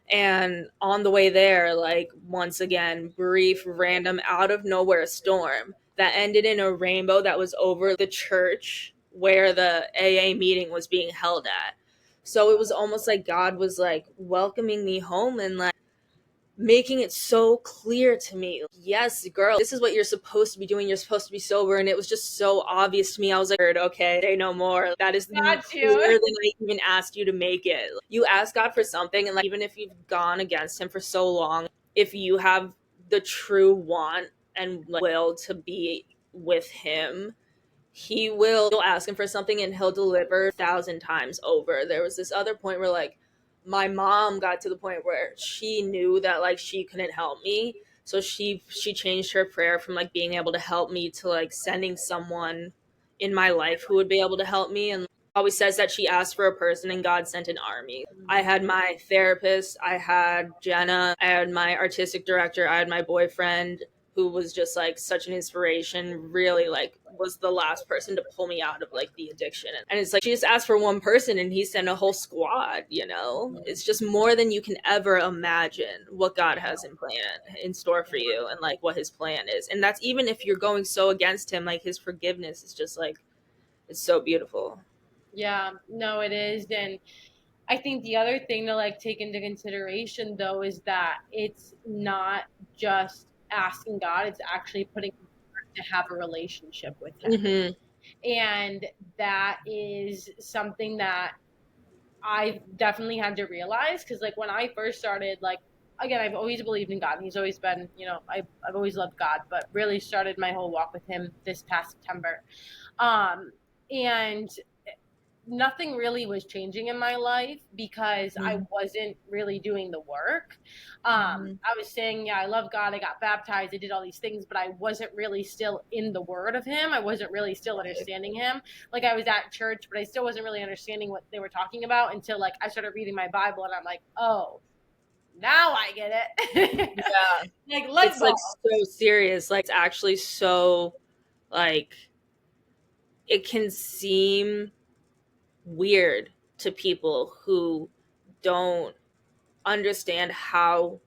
And on the way there, like once again, brief, random, out of nowhere storm that ended in a rainbow that was over the church where the AA meeting was being held at. So it was almost like God was like welcoming me home and like making it so clear to me, yes, girl, this is what you're supposed to be doing, you're supposed to be sober. And it was just so obvious to me. I was like, okay, say no more. That is Got you. clearer than I even asked you to make it. You ask God for something, and like even if you've gone against him for so long, if you have the true want and like, will to be with him, he will, you'll ask him for something and he'll deliver 1,000 times over. There was this other point where like my mom got to the point where she knew that like she couldn't help me, so she changed her prayer from like being able to help me to like sending someone in my life who would be able to help me. And always says that she asked for a person and God sent an army. I had my therapist, I had Jenna, I had my artistic director, I had my boyfriend, who was just like such an inspiration, really like was the last person to pull me out of like the addiction. And it's like she just asked for one person and he sent a whole squad, you know? It's just more than you can ever imagine what God has in store for you and like what his plan is. And that's even if you're going so against him, like his forgiveness is just like, it's so beautiful. Yeah, no, it is. And I think the other thing to like take into consideration though is that it's not just asking God, it's actually putting to have a relationship with him. Mm-hmm. And that is something that I've definitely had to realize because like when I first started, like again, I've always believed in God. He's always been, I've always loved God, but really started my whole walk with him this past September. And nothing really was changing in my life because I Mm-hmm. wasn't really doing the work. Mm-hmm. I was saying, yeah, I love God. I got baptized. I did all these things, but I wasn't really still in the word of him. I wasn't really still understanding him. Like I was at church, but I still wasn't really understanding what they were talking about until like I started reading my Bible and I'm like, oh, now I get it. Yeah. Like light It's like bulb. so serious. Like it's actually so like it can seem weird to people who don't understand how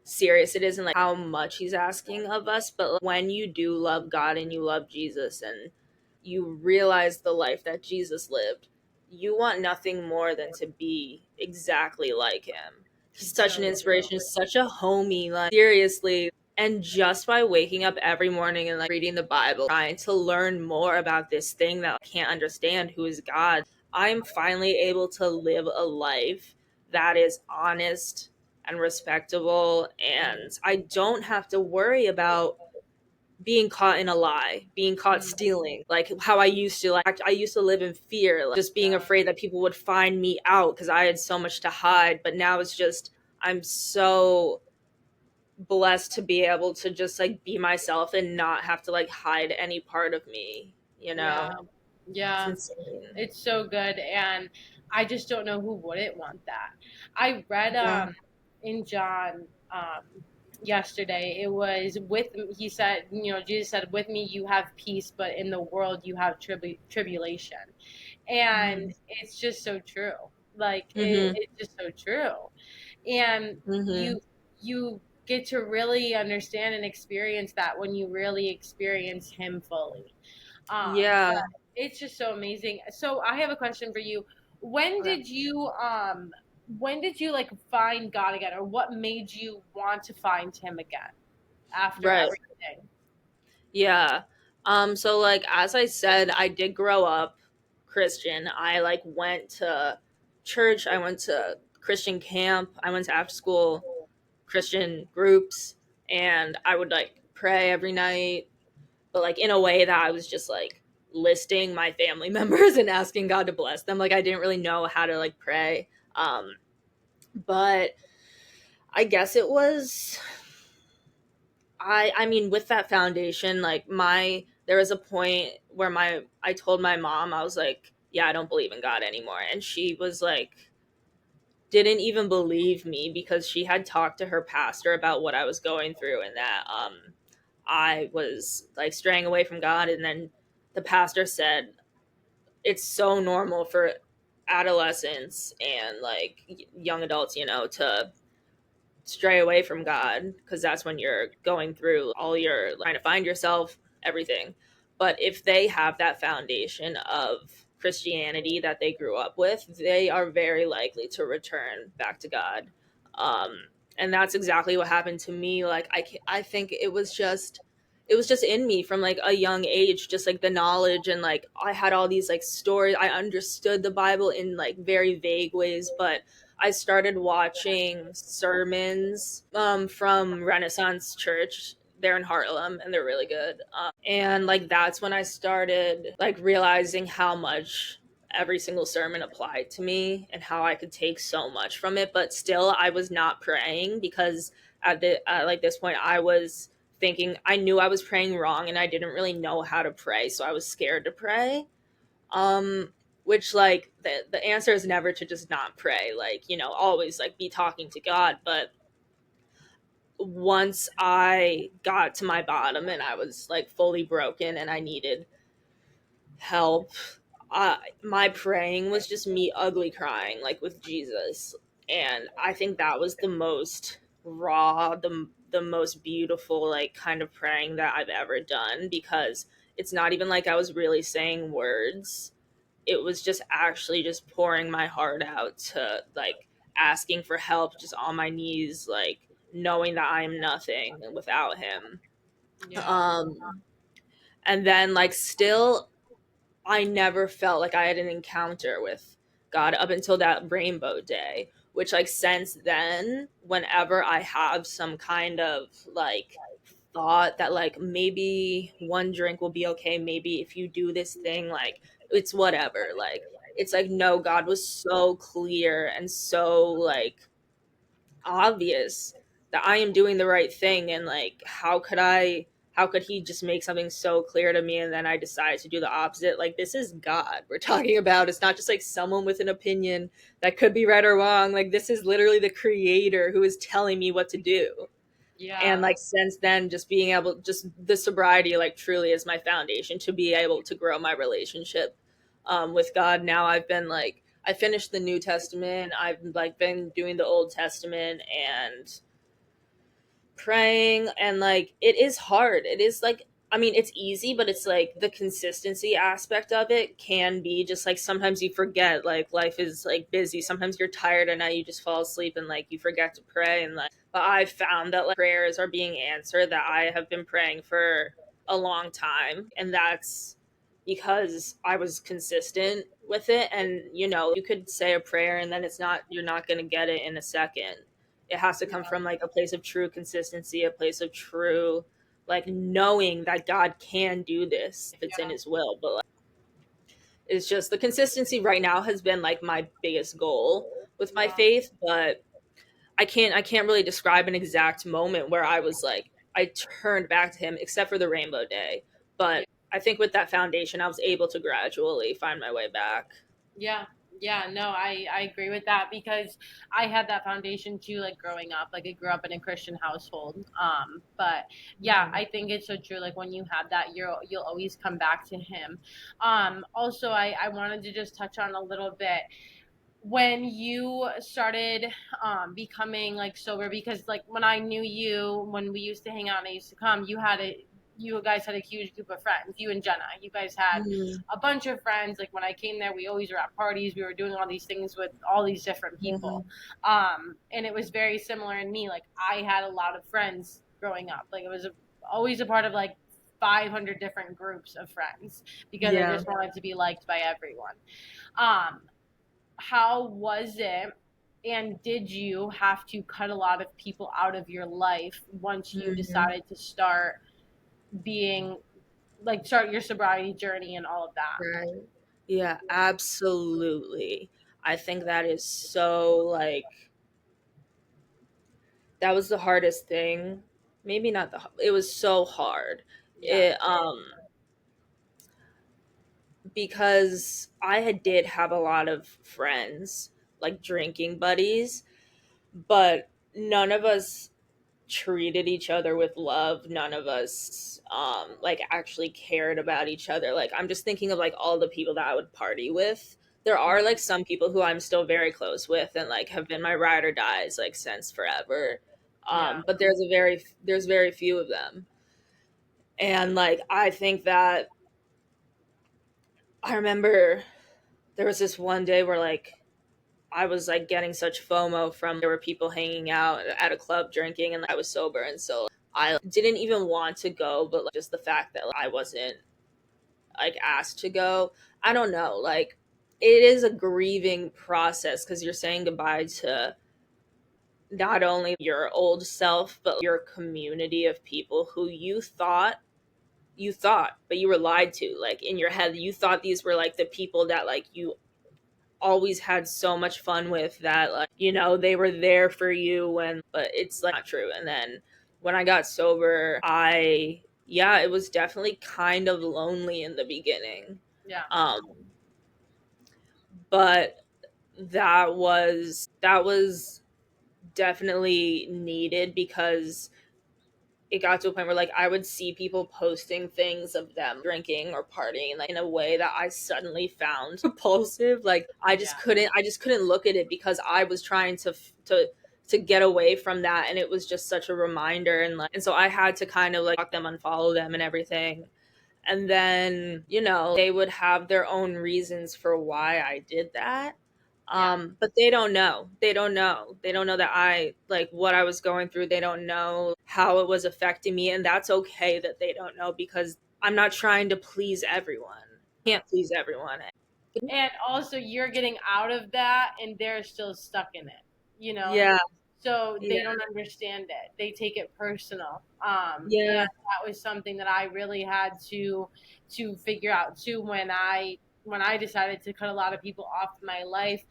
serious it is and like how much he's asking of us. But like, when you do love God and you love Jesus and you realize the life that Jesus lived, you want nothing more than to be exactly like him. He's such an So true. inspiration, such a homie, like seriously. And just by waking up every morning and like reading the Bible, trying to learn more about this thing that I can't understand, who is God, I'm finally able to live a life that is honest and respectable. And I don't have to worry about being caught in a lie, being caught Mm, stealing, like how I used to. Like I used to live in fear, like, just being yeah. afraid that people would find me out because I had so much to hide. But now it's just I'm so blessed to be able to just like be myself and not have to like hide any part of me, you Yeah. know? It's Yeah. insane. It's so good, and I just don't know who wouldn't want that. I read Yeah. in John yesterday. It was with he said, Jesus said, "With me you have peace, but in the world you have tribulation," and Mm-hmm. it's just so true. Like Mm-hmm. it's just so true, and Mm-hmm. you get to really understand and experience that when you really experience Him fully. Yeah. But it's just so amazing. So I have a question for you. When Okay. did you like find God again, or what made you want to find him again after Right. everything? Yeah. So like as I said, I did grow up Christian. I like went to church, I went to Christian camp, I went to after school Christian groups, and I would like pray every night, but like in a way that I was just like listing my family members and asking God to bless them. Like I didn't really know how to like pray. But I guess it was I mean with that foundation, like my there was a point where my I told my mom, I was like, yeah, I don't believe in God anymore. And she was like didn't even believe me because she had talked to her pastor about what I was going through and that I was like straying away from God. And then the pastor said it's so normal for adolescents and like young adults, to stray away from God because that's when you're going through all your trying to find yourself, everything. But if they have that foundation of Christianity that they grew up with, they are very likely to return back to God. Um, and that's exactly what happened to me. Like I think it was just in me from like a young age, just like the knowledge and like I had all these like stories. I understood the Bible in like very vague ways, but I started watching sermons from Renaissance Church there in Harlem, and they're really good. And like that's when I started like realizing how much every single sermon applied to me and how I could take so much from it. But still, I was not praying because at like this point, I was thinking I knew I was praying wrong, and I didn't really know how to pray, so I was scared to pray. Which like the answer is never to just not pray, like always like be talking to God. But once I got to my bottom and I was like fully broken and I needed help, my praying was just me ugly crying like with Jesus. And I think that was the most raw, the most beautiful like kind of praying that I've ever done, because it's not even like I was really saying words. It was just actually just pouring my heart out to like asking for help just on my knees, like knowing that I am nothing without him. Yeah. And then like still I never felt like I had an encounter with God up until that rainbow day, which like since then whenever I have some kind of like thought that like maybe one drink will be okay, maybe if you do this thing, like it's whatever, like it's like no, God was so clear and so like obvious that I am doing the right thing. And like how could he just make something so clear to me and then I decide to do the opposite? Like this is God we're talking about. It's not just like someone with an opinion that could be right or wrong. Like this is literally the creator who is telling me what to do. And Yeah. like since then, just being able, just the sobriety like truly is my foundation to be able to grow my relationship with God. Now I've been like I finished the New Testament, I've like been doing the Old Testament and praying. And like it is hard, it is like, I mean it's easy, but it's like the consistency aspect of it can be just like sometimes you forget, like life is like busy, sometimes you're tired and now you just fall asleep and like you forget to pray. And like but I've found that like prayers are being answered that I have been praying for a long time, and that's because I was consistent with it. And you could say a prayer and then you're not going to get it in a second. It has to come Yeah. from like a place of true consistency, a place of true like knowing that God can do this if it's in Yeah. his will. But like, it's just the consistency right now has been like my biggest goal with my Yeah. faith. But I can't really describe an exact moment where I was like I turned back to him except for the rainbow day. Yeah. But I think with that foundation I was able to gradually find my way back. Yeah. Yeah, no, I agree with that because I had that foundation too, like growing up. Like I grew up in a Christian household. But yeah, Mhm. I think it's so true. Like when you have that, you'll always come back to him. Also, I wanted to just touch on a little bit when you started becoming like sober, because like when I knew you, when we used to hang out and I used to come, you had it. you guys had a huge group of friends, you and Jenna. You guys had Mhm. a bunch of friends. Like when I came there, we always were at parties. We were doing all these things with all these different people. Mhm. And it was very similar in me. Like I had a lot of friends growing up. Like it was always a part of like 500 different groups of friends because I Yeah. just wanted to be liked by everyone. Um, how was it? And did you have to cut a lot of people out of your life once you Mhm. decided to start being like start your sobriety journey and all of that? Right. Yeah, absolutely. I think that is so like that was the hardest thing. Maybe not it was so hard. Yeah, It because did have a lot of friends, like drinking buddies, but none of us treated each other with love. None of us like actually cared about each other. Like I'm just thinking of like all the people that I would party with. There are like some people who I'm still very close with and like have been my ride or dies like since forever. yeah, But there's very few of them. And like I think that I remember there was this one day where like I was like getting such FOMO from there were people hanging out at a club drinking and I was sober, and so I didn't even want to go, but like, just the fact that like, I wasn't like asked to go, I don't know, like it is a grieving process because you're saying goodbye to not only your old self but your community of people who you thought but you were lied to. Like in your head you thought these were like the people that like you always had so much fun with, that like they were there for you when, but it's like not true. And then when I got sober, yeah, it was definitely kind of lonely in the beginning. yeah, um but that was definitely needed because it got to a point where like I would see people posting things of them drinking or partying like in a way that I suddenly found repulsive. Like yeah, I just couldn't look at it because I was trying to get away from that, and it was just such a reminder. And like and so I had to kind of like block them, unfollow them and everything. And then they would have their own reasons for why I did that. yeah, But they don't know that I like what I was going through. They don't know how it was affecting me, and that's okay that they don't know because I'm not trying to please everyone. Can't please everyone. and also you're getting out of that and they're still stuck in it, you know, Yeah. so Yeah. they don't understand it, they take it personal. And Yeah. that was something that I really had to figure out too when I decided to cut a lot of people off my life.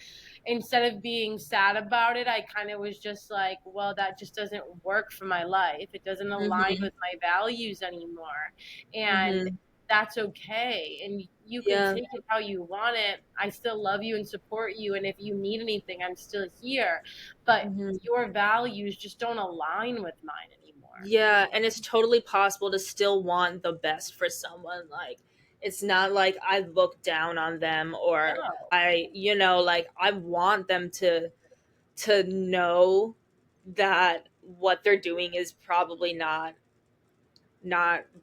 Instead of being sad about it, I kind of was just like, well, that just doesn't work for my life, it doesn't align Mhm. with my values anymore. And Mhm. that's okay. And you can Yeah. take it how you want it. I still love you and support you. And if you need anything, I'm still here. But Mhm. your values just don't align with mine anymore. Yeah, and it's totally possible to still want the best for someone. Like, it's not like I look down on them or No. like I want them to know that what they're doing is probably not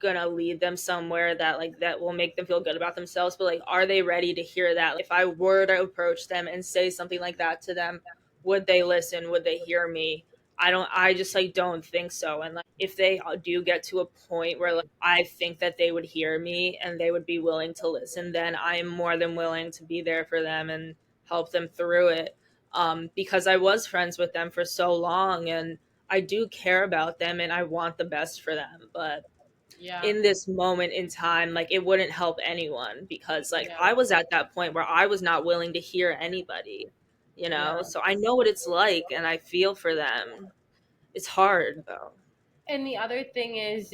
gonna lead them somewhere that like that will make them feel good about themselves. But like, are they ready to hear that? Like, if I were to approach them and say something like that to them, would they listen? Would they hear me? I just like don't think so. And like if they do get to a point where like I think that they would hear me and they would be willing to listen, then I am more than willing to be there for them and help them through it. Because I was friends with them for so long, and I do care about them and I want the best for them. But Yeah. in this moment in time, like it wouldn't help anyone because like Yeah. I was at that point where I was not willing to hear anybody, Yeah. so I know what it's like and I feel for them. It's hard though. And the other thing is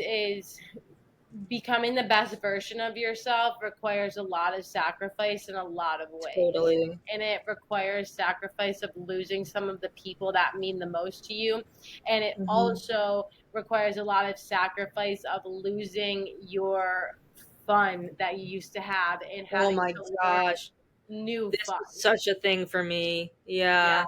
becoming the best version of yourself requires a lot of sacrifice in a lot of ways. Totally. And it requires sacrifice of losing some of the people that mean the most to you. And it Hmm. also requires a lot of sacrifice of losing your fun that you used to have and Oh having my to learn gosh, new this fun. was such a thing for me. Yeah. Yeah.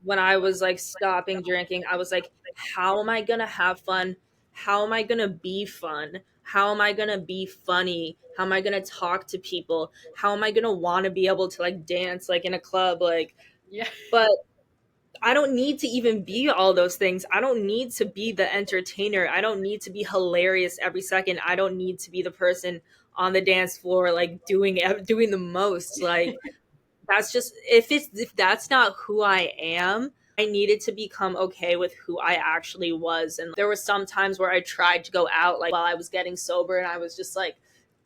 When I was like stopping drinking, I was like, how am I gonna have fun? How am I gonna be fun? how am I going to be funny? How am I going to talk to people? How am I going to want to be able to like dance like in a club like Yeah. but I don't need to even be all those things. I don't need to be the entertainer. I don't need to be hilarious every second. I don't need to be the person on the dance floor like doing the most. Like that's just if that's not who I am, I needed to become okay with who I actually was. And there were some times where I tried to go out like while I was getting sober and I was just like,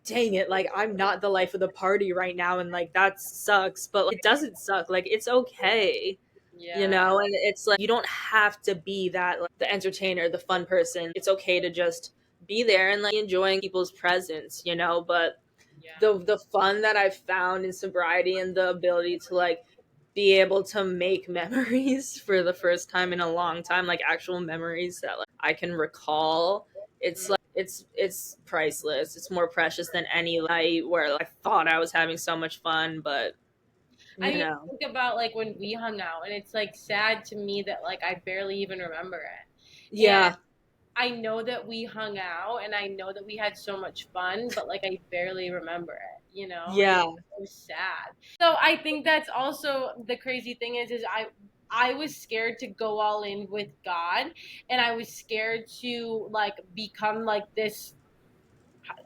dang it, like I'm not the life of the party right now and like that sucks, but like, it doesn't suck. Like it's okay. You Yeah. know, and it's like you don't have to be that like the entertainer, the fun person. It's okay to just be there and like enjoying people's presence, you know, but Yeah. the fun that I've found in sobriety and the ability to like be able to make memories for the first time in a long time, like actual memories that like I can recall. It's Mm. like it's priceless. It's more precious than any night where like, I thought I was having so much fun, but I you mean, know. think about like when we hung out, and it's like sad to me that like I barely even remember it. And Yeah. I know that we hung out, and I know that we had so much fun, but like I barely remember it, you know, and Yeah. it's so sad. So I think that's also the crazy thing is I was scared to go all in with God, and I was scared to like become like this,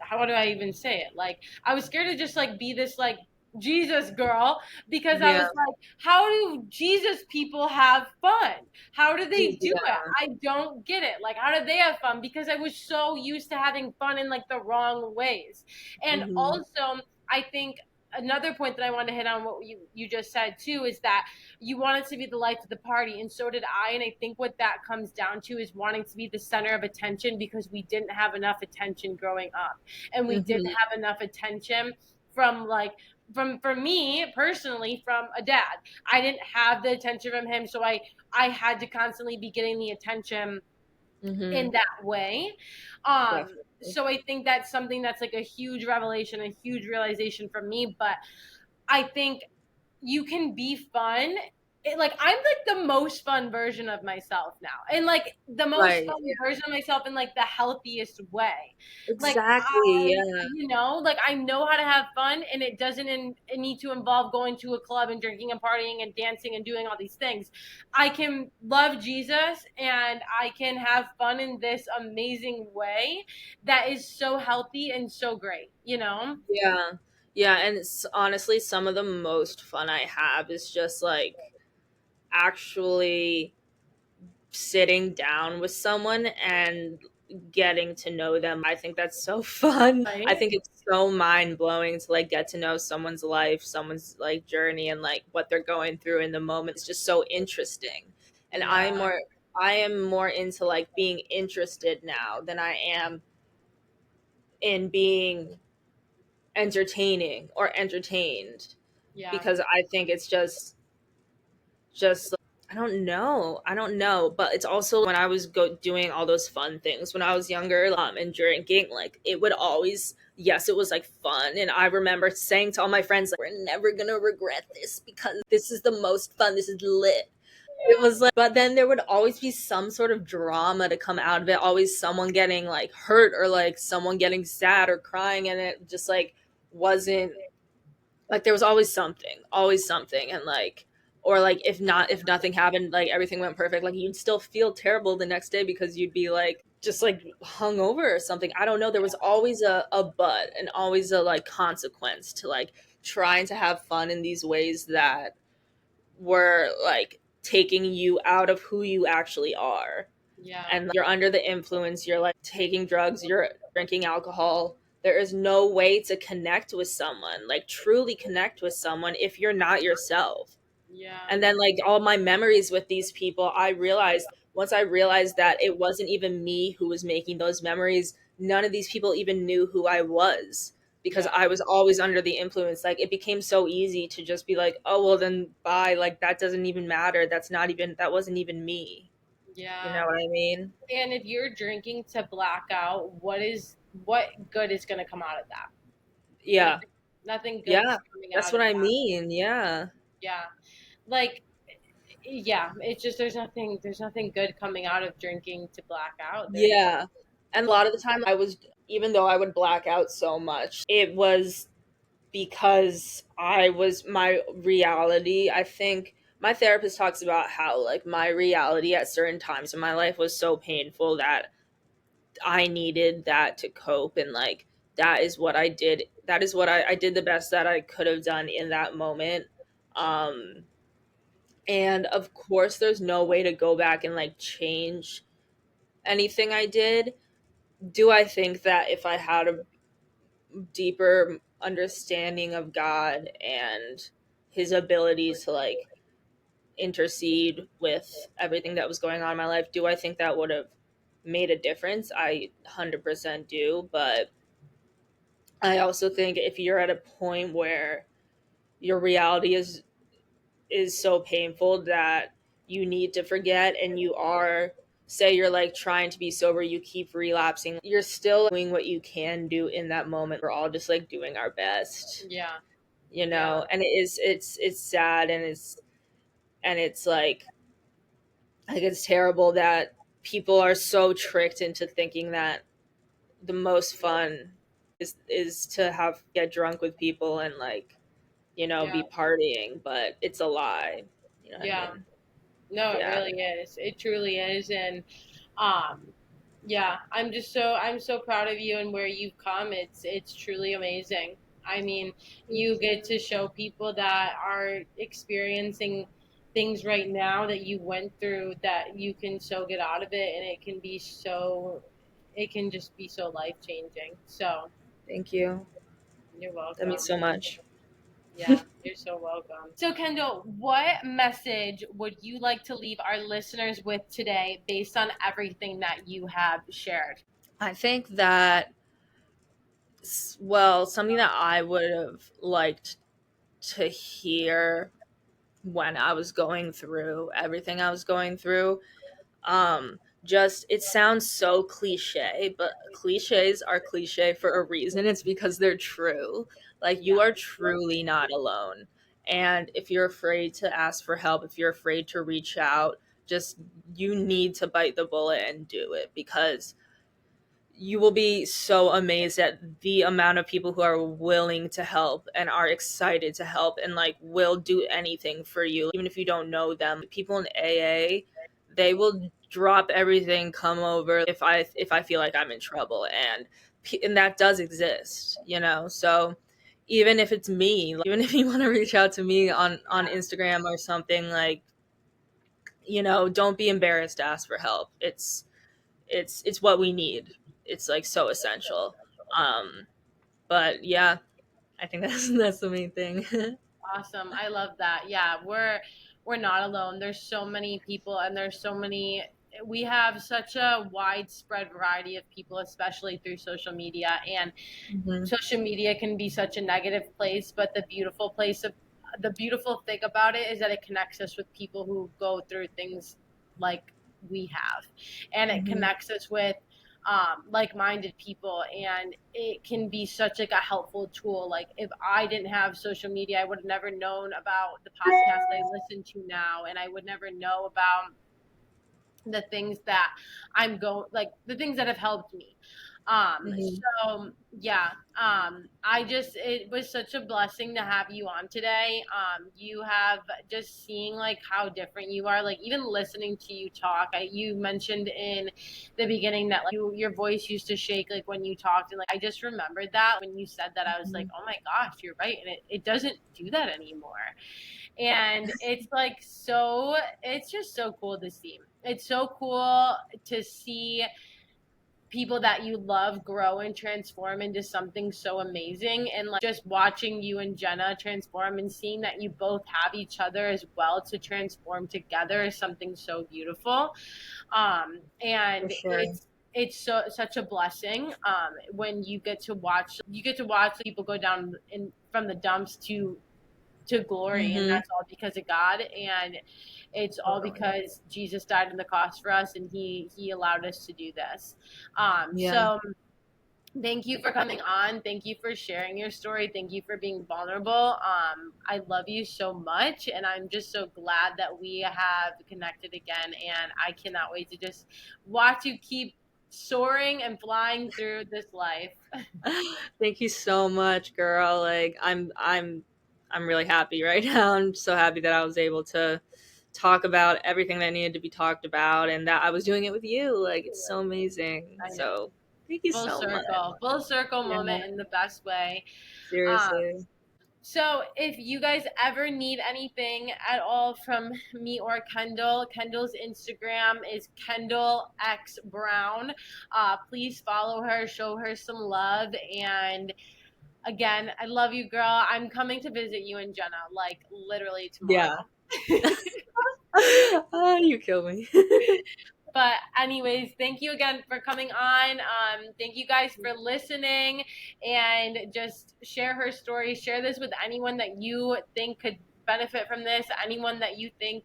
how do I even say it? Like I was scared to just like be this like Jesus girl because I was Yeah. like, how do Jesus people have fun? How do they do it? Yeah. I don't get it. Like, how do they have fun? Because I was so used to having fun in like the wrong ways. And Mhm. also, I think another point that I want to hit on what you just said too is that you wanted to be the life of the party, and so did I. And I think what that comes down to is wanting to be the center of attention because we didn't have enough attention growing up, and we didn't Mhm. have enough attention from like from for me personally from a dad. I didn't have the attention from him, so I had to constantly be getting the attention in Mhm. that way. um Definitely. so I think that's something that's like a huge revelation, a huge realization for me. But I think you can be fun. Like I'm like the most fun version of myself now, and like the most Right. fun version of myself in like the healthiest way. Like Exactly. Yeah. like I know how to have fun, and it doesn't it need to involve going to a club and drinking and partying and dancing and doing all these things. I can love Jesus and I can have fun in this amazing way that is so healthy and so great, you know? Yeah. Yeah, and it's honestly some of the most fun I have is just like actually sitting down with someone and getting to know them. I think that's so fun. I Right? think it's so mind blowing to like get to know someone's life, someone's like journey and like what they're going through in the moment. It's just so interesting. And Yeah. I am more into like being interested now than I am in being entertaining or entertained Yeah. because I think it's just I don't know, but it's also when I was doing all those fun things when I was younger, and drinking, like it would always, yes, it was like fun, and I remember saying to all my friends, like, we're never gonna regret this because this is the most fun. This is lit. It was like, but then there would always be some sort of drama to come out of it. Always someone getting like hurt or like someone getting sad or crying, and it just like wasn't like there was always something, and like or like if nothing happened, like everything went perfect, like you'd still feel terrible the next day because you'd be like just like hung over or something. I don't know. There was always a but and always a like consequence to like trying to have fun in these ways that were like taking you out of who you actually are. Yeah. And like, you're under the influence, you're like taking drugs, you're drinking alcohol. There is no way to connect with someone, like truly connect with someone if you're not yourself. Yeah. And then like all my memories with these people, I realized once I realized that it wasn't even me who was making those memories, none of these people even knew who I was because Yeah. I was always under the influence. Like it became so easy to just be like, "Oh, well then bye, like that doesn't even matter. That wasn't even me." You Yeah. know what I mean? And if you're drinking to black out, what good is going to come out of that? Yeah. Nothing. Nothing good's Yeah. coming That's out of what I that. mean. Yeah. Yeah. Like yeah, it's just there's nothing good coming out of drinking to black out. There's Yeah. And a lot of the time I was even though I would black out so much, it was because I was my reality. I think my therapist talks about how like my reality at certain times in my life was so painful that I needed that to cope, and like that is what I did. That is what I did the best that I could have done in that moment. Um and of course there's no way to go back and like change anything I did. Do I think that if I had a deeper understanding of God and his ability to like intercede with everything that was going on in my life, do I think that would have made a difference? I 100% do, but I also think if you're at a point where your reality is so painful that you need to forget, and you are, say you're like trying to be sober, you keep relapsing, you're still doing what you can do in that moment. We're all just like doing our best, Yeah. you Yeah. know. And it's sad, and it's like it's terrible that people are so tricked into thinking that the most fun is to have get drunk with people and like, you know, Yeah. be partying, but it's a lie. You know what I Yeah. mean? No, it Yeah. really is. It truly is. And um yeah, I'm so proud of you and where you've come. It's truly amazing. I mean, you get to show people that are experiencing things right now that you went through, that you can so get out of it, and it can just be so life changing. So Thank you. you're That means welcome. so much. Yeah, you're so welcome. So, Kendall, what message would you like to leave our listeners with today based on everything that you have shared? I think that, well, something that I would have liked to hear when I was going through everything I was going through, just it sounds so cliche, but cliches are cliche for a reason. It's because they're true. Like, you Yeah. are truly not alone. And if you're afraid to ask for help, if you're afraid to reach out, just you need to bite the bullet and do it, because you will be so amazed at the amount of people who are willing to help and are excited to help and like will do anything for you, even if you don't know them. People in AA, they will drop everything, come over if I feel like I'm in trouble, and that does exist, you know. So even if it's me, like, even if you want to reach out to me on Yeah. Instagram or something, like, you know, don't be embarrassed to ask for help. It's what we need. It's like so essential. Um, but yeah, I think that's the main thing. Awesome. I love that. Yeah, we're not alone. There's so many people, and there's so many, we have such a widespread variety of people, especially through social media. And Hmm. social media can be such a negative place, but the beautiful thing about it is that it connects us with people who go through things like we have, and it Hmm. connects us with like-minded people, and it can be such like a helpful tool. Like, if I didn't have social media, I would have never known about the podcast I listen to now, and I would never know about the things that I'm going, like the things that have helped me. Hmm. So yeah, I just, it was such a blessing to have you on today. You have just seeing like how different you are, like even listening to you talk. You mentioned in the beginning that like your voice used to shake like when you talked, and like I just remembered that when you said that, I was like, oh my gosh, you're right, and it doesn't do that anymore. And it's like, so it's just so cool to see. It's so cool to see people that you love grow and transform into something so amazing, and like just watching you and Jenna transform and seeing that you both have each other as well to transform together is something so beautiful. For And sure. it's so such a blessing when you get to watch people go down in from the dumps to glory, and Hmm. that's all because of God, and it's all Totally. because Jesus died on the cross for us, and he allowed us to do this. Yeah. So thank you for coming on, thank you for sharing your story, thank you for being vulnerable. I love you so much, and I'm just so glad that we have connected again, and I cannot wait to just watch you keep soaring and flying through this life. Thank you so much, girl. Like I'm really happy right now. I'm so happy that I was able to talk about everything that needed to be talked about and that I was doing it with you. Like it's so amazing. I know. So thank you so much. Full circle Yeah, moment in the best way. Um, seriously. So if you guys ever need anything at all from me or Kendall, Kendall's Instagram is Kendall X Brown. Please follow her, show her some love, and again, I love you, girl. I'm coming to visit you and Jenna, like literally tomorrow. Yeah. Oh, you kill me. But anyways, thank you again for coming on. Thank you guys for listening, and just share her story. Share this with anyone that you think could benefit from this, anyone that you think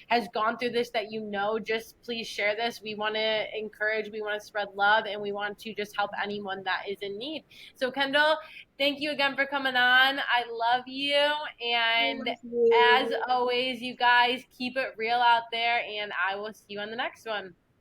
has gone through this, that you know. Just please share this. We want to encourage, we want to spread love, and we want to just help anyone that is in need. So Kendall, thank you again for coming on. I love you, and Thank as you. always, you guys keep it real out there, and I will see you on the next one.